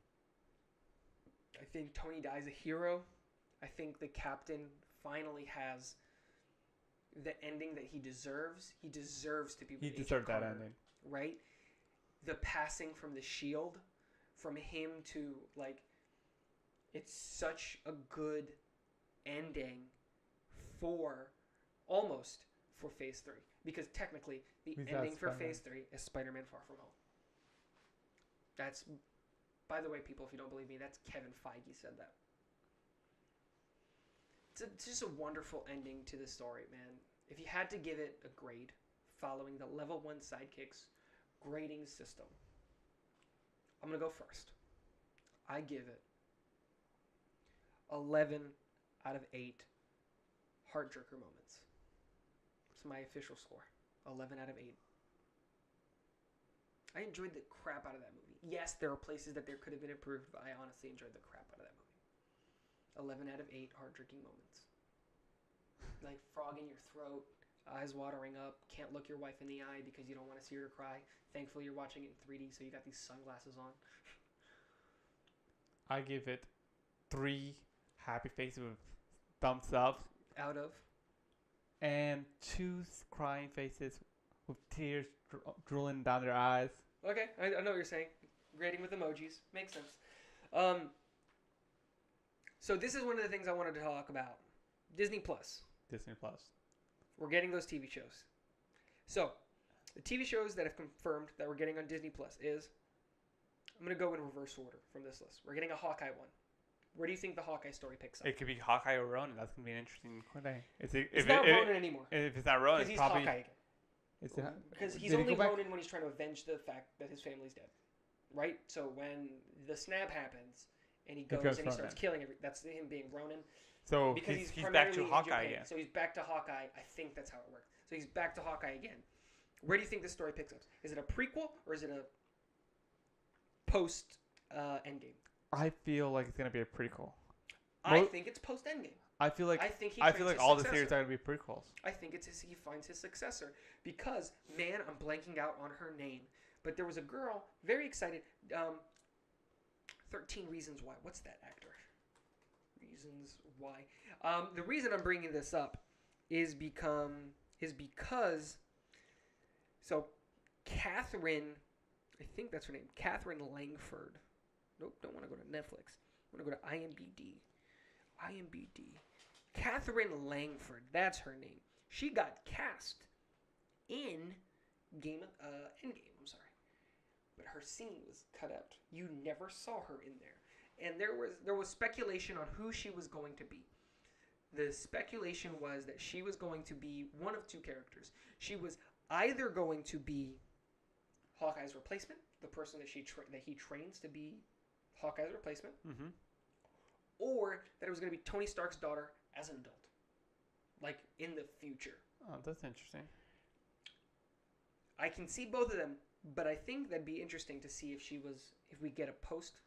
I think Tony dies a hero. I think the Captain finally has the ending that he deserves. He deserves to be with He deserved that ending. Right? The passing from the shield, from him to, like, it's such a good ending almost for Phase 3. Because technically, the ending for Phase 3 is Spider-Man Far From Home. That's, by the way, people, if you don't believe me, that's Kevin Feige said that. It's just a wonderful ending to the story, man. If you had to give it a grade following the level 1 Sidekicks grading system, I'm going to go first. I give it 11 out of 8 heart-jerker moments. It's my official score. 11 out of 8. I enjoyed the crap out of that movie. Yes, there are places that there could have been improved, but I honestly enjoyed the crap out of that movie. 11 out of 8 heart-jerking moments. Like frog in your throat, eyes watering up, can't look your wife in the eye because you don't want to see her cry. Thankfully, you're watching it in 3D, so you got these sunglasses on. I give it 3 happy faces with thumbs up. Out of? And 2 crying faces with tears drooling down their eyes. Okay, I know what you're saying. Grading with emojis. Makes sense. So this is one of the things I wanted to talk about. Disney Plus. We're getting those TV shows. So, the TV shows that have confirmed that we're getting on Disney Plus is, I'm going to go in reverse order from this list. We're getting a Hawkeye one. Where do you think the Hawkeye story picks up? It could be Hawkeye or Ronan. That's going to be an interesting thing. It's not Ronan anymore. If it's not Ronan, it's probably... Hawkeye again. Because he's only Ronan when he's trying to avenge the fact that his family's dead. Right? So when the snap happens and he goes and he starts killing that's him being Ronan. So because he's back primarily to in Hawkeye Japan. again. So he's back to Hawkeye. I think that's how it works. So he's back to Hawkeye again. Where do you think this story picks up? Is it a prequel or is it a post Endgame? I feel like it's gonna be a prequel. I think it's post Endgame. I feel like I feel like all the series are gonna be prequels. I think he finds his successor because man, I'm blanking out on her name, but there was a girl very excited. 13 Reasons Why. What's that actor? Reasons Why. The reason I'm bringing this up is because so Catherine, I think that's her name, Catherine Langford. Nope, don't want to go to Netflix. I want to go to IMDb. Catherine Langford, that's her name. She got cast in Endgame. I'm sorry, but her scene was cut out. You never saw her in there, and there was speculation on who she was going to be. The speculation was that she was going to be one of two characters. She was either going to be Hawkeye's replacement, the person that he trains to be Hawkeye's replacement, or that it was going to be Tony Stark's daughter as an adult, like in the future. Oh, that's interesting. I can see both of them, but I think that'd be interesting to see if we get a post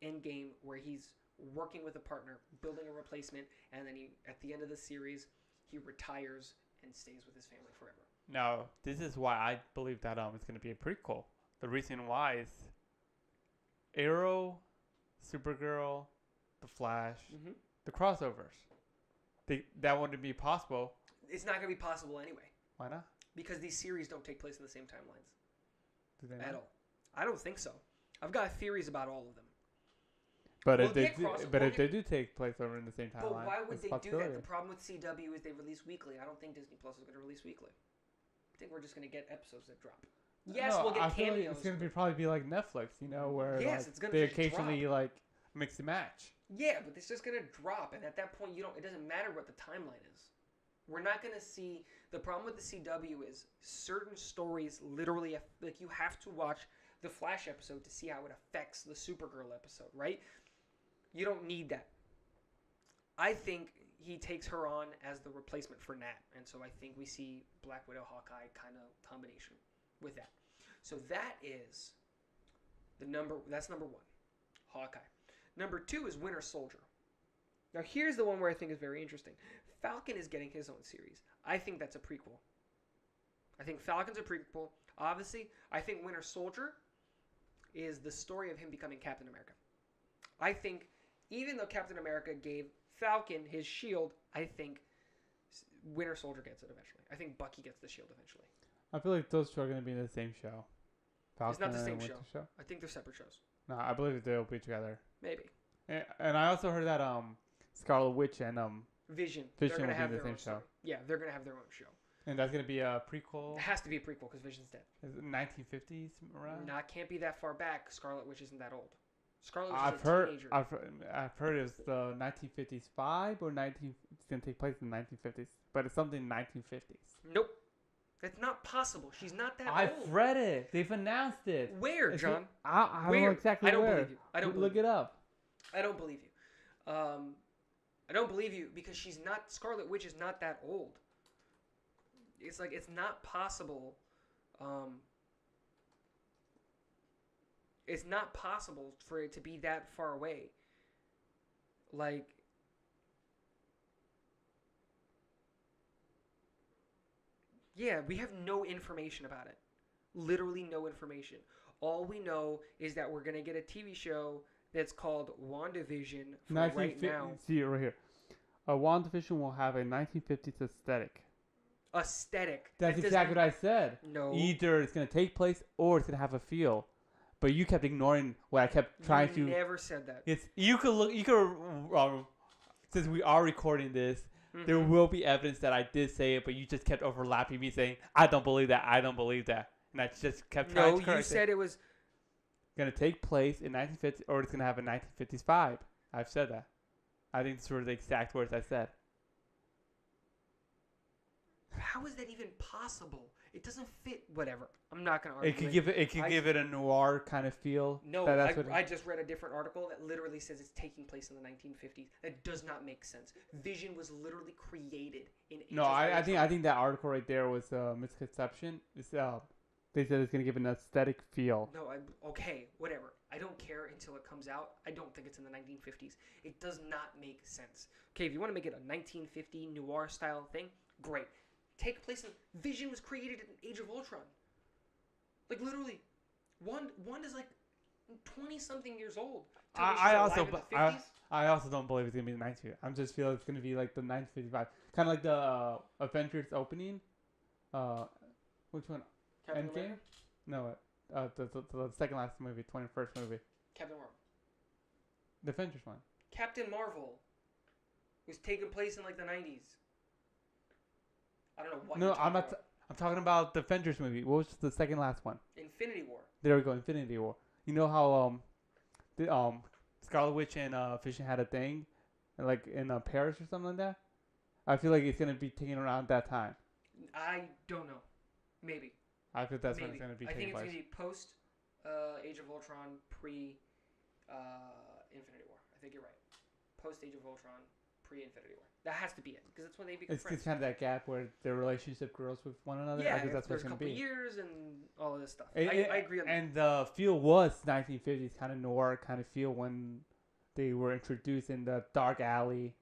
Endgame where he's working with a partner, building a replacement, and then at the end of the series, he retires and stays with his family forever. Now, this is why I believe that it's going to be a prequel. The reason why is Arrow, Supergirl, The Flash, the crossovers. That wouldn't be possible. It's not going to be possible anyway. Why not? Because these series don't take place in the same timelines. Do they not? At all. I don't think so. I've got theories about all of them. But if they do take place over in the same timeline, but why would they do that? The problem with CW is they release weekly. I don't think Disney Plus is going to release weekly. I think we're just going to get episodes that drop. Yes, we'll get cameos. Like it's going to probably be like Netflix, where it's gonna they occasionally drop. Mix and match. Yeah, but it's just going to drop, and at that point, it doesn't matter what the timeline is. We're not going to see. The problem with the CW is certain stories literally, like you have to watch the Flash episode to see how it affects the Supergirl episode, right? You don't need that. I think he takes her on as the replacement for Nat, and so I think we see Black Widow, Hawkeye kind of combination with that. So that's number one, Hawkeye. Number two is Winter Soldier. Now here's the one where I think is very interesting. Falcon is getting his own series. I think that's a prequel. I think Falcon's a prequel. Obviously, I think Winter Soldier is the story of him becoming Captain America. I think even though Captain America gave Falcon his shield, I think Winter Soldier gets it eventually. I think Bucky gets the shield eventually. I feel like those two are going to be in the same show. Falcon it's not the same show. I think they're separate shows. No, I believe they'll be together. Maybe. And I also heard that Scarlet Witch and Vision will be in the same show. Yeah, they're going to have their own show. And that's going to be a prequel? It has to be a prequel because Vision's dead. Is it 1950s around? No, it can't be that far back. Scarlet Witch isn't that old. Scarlet Witch is a teenager. I've heard it's the 1955 or it's going to take place in the 1950s. But it's something in the 1950s. Nope. That's not possible. She's not that old. I've read it. They've announced it. Where, John? I don't know exactly where. I don't believe you. I don't look it up. I don't believe you. I don't believe you because Scarlet Witch is not that old. It's like it's not possible. It's not possible for it to be that far away. Like, yeah, we have no information about it. Literally no information. All we know is that we're going to get a TV show that's called WandaVision right now. See it right here. WandaVision will have a 1950s aesthetic. Aesthetic. That's exactly what I said. No. Either it's going to take place or it's going to have a feel. But you kept ignoring what I kept trying to. You never said that. You could since we are recording this, there will be evidence that I did say it, but you just kept overlapping me saying, I don't believe that, I don't believe that. And I just kept trying to correct it. No, you said it was going to take place in 1950 or it's going to have a 1950s vibe. I've said that. I think these were the exact words I said. How is that even possible? It doesn't fit. Whatever. I'm not gonna argue. It could give it a noir kind of feel. No, that's I just read a different article that literally says it's taking place in the 1950s. That does not make sense. Vision was literally created in. I think that article right there was a misconception. It's they said it's gonna give an aesthetic feel. No, okay, whatever. I don't care until it comes out. I don't think it's in the 1950s. It does not make sense. Okay, if you want to make it a 1950 noir style thing, great. Take place in Vision was created in Age of Ultron. Like literally, one is like 20 something years old. I also don't believe it's gonna be the 1950s. I'm just feel it's gonna be like the 1955, kind of like the Avengers opening. Which one? Captain Endgame? America? No, the second last movie, 21st movie. Captain Marvel. The Avengers one. Captain Marvel was taking place in like the 90s. I don't know what. No, I'm not. I'm talking about the Avengers movie. What was the second last one? Infinity War. There we go, Infinity War. You know how Scarlet Witch and Vision had a thing, like in Paris or something like that. I feel like it's gonna be taken around that time. I don't know. Maybe. I think that's when it's gonna be taking place. I think it's gonna be post Age of Ultron, pre Infinity War. I think you're right. Post Age of Ultron, pre Infinity War. That has to be it because that's when they become friends. It's kind of that gap where their relationship grows with one another. Yeah, I think that's there's what's a gonna be. couple years and all of this stuff. I agree on that. And the feel was 1950s kind of noir kind of feel when they were introduced in the dark alley.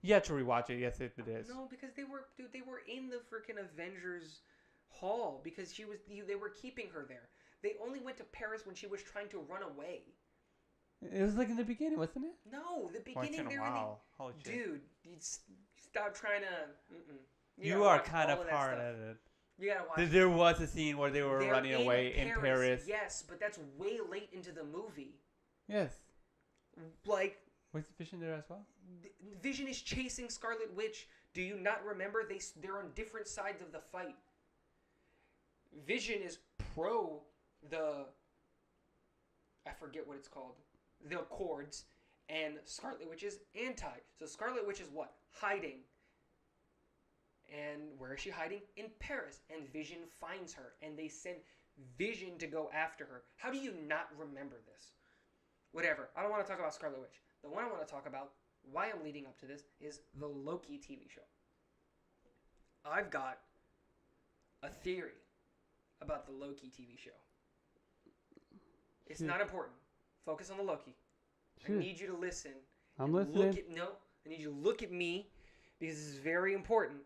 You have to rewatch it. Yes, it is. No, because they were in the freaking Avengers hall because they were keeping her there. They only went to Paris when she was trying to run away. It was like in the beginning, wasn't it? No, the beginning. Holy shit. Dude, you stop trying to. You are kind of hard at it. You gotta watch. There was a scene where they were running away in Paris. Yes, but that's way late into the movie. Yes. Like. Was Vision there as well? Vision is chasing Scarlet Witch. Do you not remember? They're on different sides of the fight. Vision is pro the. I forget what it's called. The Accords, and Scarlet Witch is anti. So Scarlet Witch is what? Hiding. And where is she hiding? In Paris. And Vision finds her, and they send Vision to go after her. How do you not remember this? Whatever. I don't want to talk about Scarlet Witch. The one I want to talk about, why I'm leading up to this, is the Loki TV show. I've got a theory about the Loki TV show. It's not important. Focus on the Loki. I need you to listen. I'm listening. I need you to look at me because this is very important.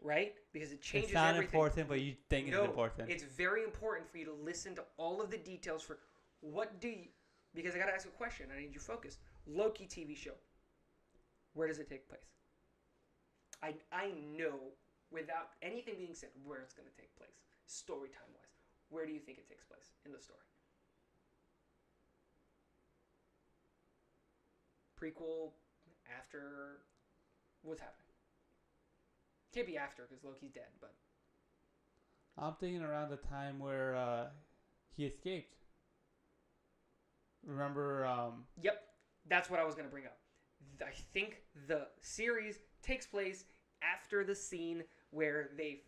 Right? Because it changes everything. It's not important, but you think it's important. It's very important for you to listen to all of the details for what do you... Because I got to ask a question. I need you to focus. Loki TV show. Where does it take place? I know, without anything being said, where it's going to take place. Story time-wise. Where do you think it takes place in the story? Prequel, after, what's happening? Can't be after because Loki's dead, but. I'm thinking around the time where he escaped. Remember? Yep, that's what I was going to bring up. I think the series takes place after the scene where they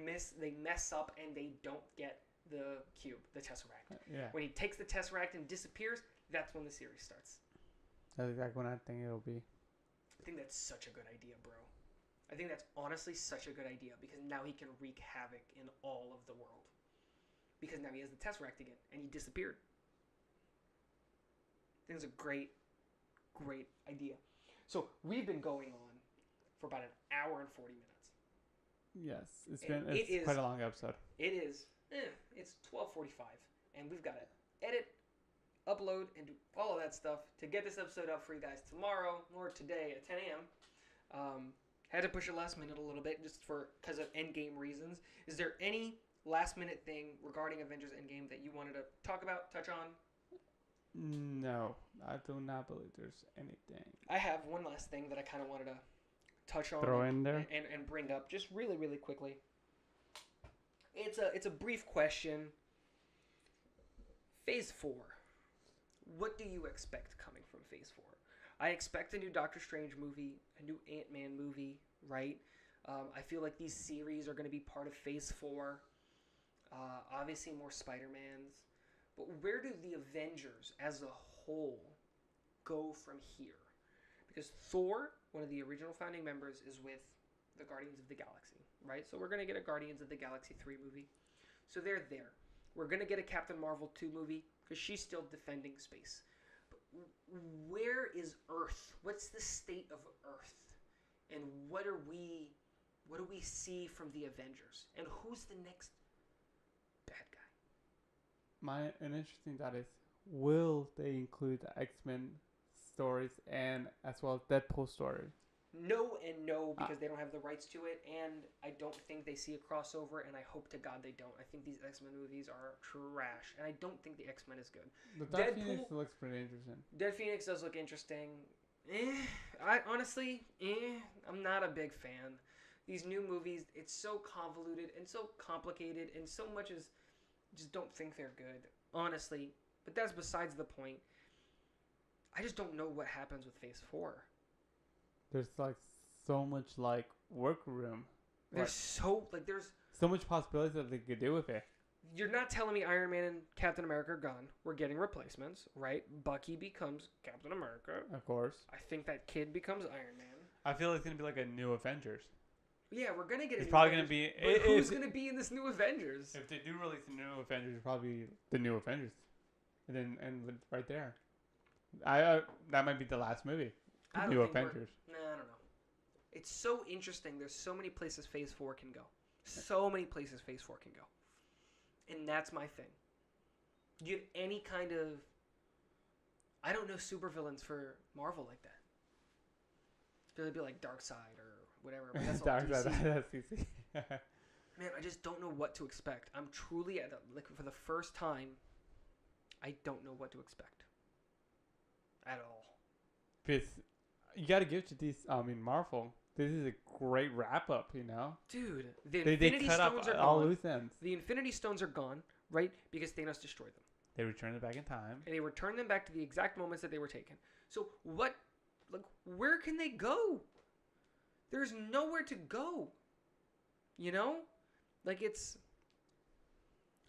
mess up and they don't get the cube, the Tesseract. Yeah. When he takes the Tesseract and disappears, that's when the series starts. That's exactly what I think it'll be. I think that's such a good idea, bro. I think that's honestly such a good idea because now he can wreak havoc in all of the world. Because now he has the Tesseract again, and he disappeared. I think it's a great, great idea. So we've been going on for about an hour and 40 minutes. Yes, it's quite a long episode. It is. It's 12:45, and we've got to edit, upload, and do all of that stuff to get this episode up for you guys tomorrow or today at 10 a.m. Had to push it last minute a little bit just because of Endgame reasons. Is there any last minute thing regarding Avengers Endgame that you wanted to talk about, touch on? No, I do not believe there's anything. I have one last thing that I kind of wanted to touch on. Throw in there? And bring up just really, really quickly. It's a brief question. Phase 4. What do you expect coming from Phase 4? I expect a new Doctor Strange movie, a new Ant-Man movie, right? I feel like these series are going to be part of Phase 4. Obviously, more Spider-Mans. But where do the Avengers as a whole go from here? Because Thor, one of the original founding members, is with the Guardians of the Galaxy, right? So we're going to get a Guardians of the Galaxy 3 movie. So they're there. We're going to get a Captain Marvel 2 movie because she's still defending space. But where is Earth? What's the state of Earth? And what do we see from the Avengers? And who's the next bad guy? An interesting thought is, will they include the X-Men stories and as well as Deadpool story? No and no, because they don't have the rights to it, and I don't think they see a crossover, and I hope to God they don't. I think these X-Men movies are trash, and I don't think the X-Men is good. The Dark Phoenix looks pretty interesting. Dead Phoenix does look interesting. I'm not a big fan. These new movies, it's so convoluted and so complicated, and so much is just don't think they're good, honestly. But that's besides the point. I just don't know what happens with Phase 4. There's like so much like work room. There's so much possibilities that they could do with it. You're not telling me Iron Man and Captain America are gone. We're getting replacements, right? Bucky becomes Captain America. Of course. I think that kid becomes Iron Man. I feel like it's gonna be like a new Avengers. Yeah, we're gonna get. It's probably gonna be. But who's gonna be in this new Avengers? If they do release the new Avengers, it'll probably be the new Avengers, and then right there. That might be the last movie. The new Avengers. I don't know. It's so interesting. There's so many places Phase 4 can go. So many places Phase 4 can go. And that's my thing. Do you have any kind of, I don't know, supervillains for Marvel like that? It's going to be like Darkseid or whatever. But that's all DC. That's DC. Man, I just don't know what to expect. I'm truly, for the first time, I don't know what to expect. At all. Because you got to give to these, Marvel. This is a great wrap-up, you know? Dude, the Infinity Stones are gone. All loose ends. The Infinity Stones are gone, right? Because Thanos destroyed them. They returned it back in time. And they returned them back to the exact moments that they were taken. So where can they go? There's nowhere to go. You know? It's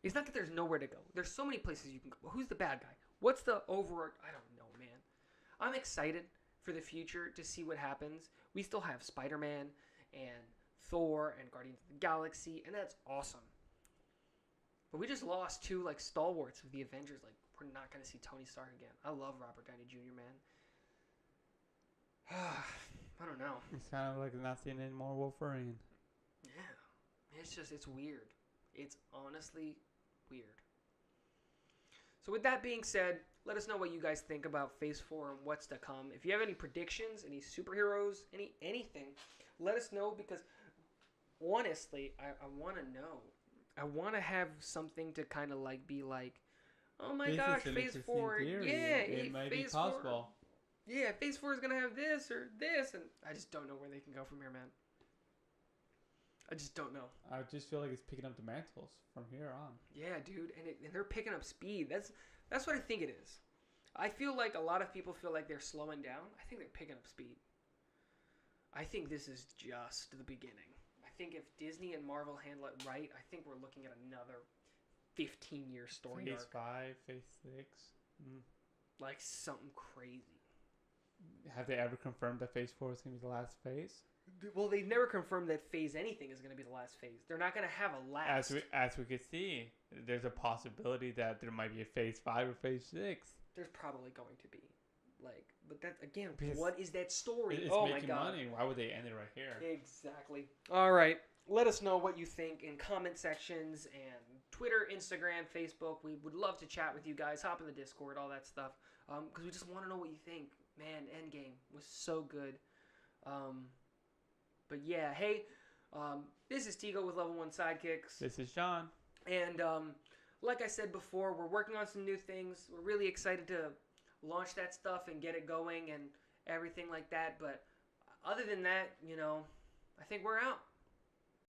not that there's nowhere to go. There's so many places you can go. Who's the bad guy? What's the overall... I don't know, man. I'm excited for the future to see what happens. We still have Spider-Man and Thor and Guardians of the Galaxy, and that's awesome. But we just lost two stalwarts of the Avengers. We're not going to see Tony Stark again. I love Robert Downey Jr., man. I don't know. It's kind of like not seeing any more Wolverine. Yeah. It's weird. It's honestly weird. So with that being said, let us know what you guys think about Phase 4 and what's to come. If you have any predictions, any superheroes, anything, let us know because honestly, I want to know. I want to have something to kind of be like, oh my gosh, Phase 4. Theory. Yeah, it might be possible. 4, yeah, Phase 4 is going to have this or this, and I just don't know where they can go from here, man. I just don't know. I just feel like it's picking up the mantles from here on. Yeah, dude, and they're picking up speed. That's what I think it is. I feel like a lot of people feel like they're slowing down. I think they're picking up speed. I think this is just the beginning. I think if Disney and Marvel handle it right, I think we're looking at another 15-year story Phase arc. 5, Phase 6. Something crazy. Have they ever confirmed that Phase 4 is going to be the last phase? Well, they've never confirmed that Phase anything is going to be the last phase. They're not going to have a last. As we could see, there's a possibility that there might be a Phase 5 or Phase 6. There's probably going to be. But that, again, what is that story? It's making money. Why would they end it right here? Exactly. All right. Let us know what you think in comment sections and Twitter, Instagram, Facebook. We would love to chat with you guys. Hop in the Discord, all that stuff. Because we just want to know what you think. Man, Endgame was so good. But yeah, hey, this is Tigo with Level 1 Sidekicks. This is John. And like I said before, we're working on some new things. We're really excited to launch that stuff and get it going and everything like that. But other than that, I think we're out.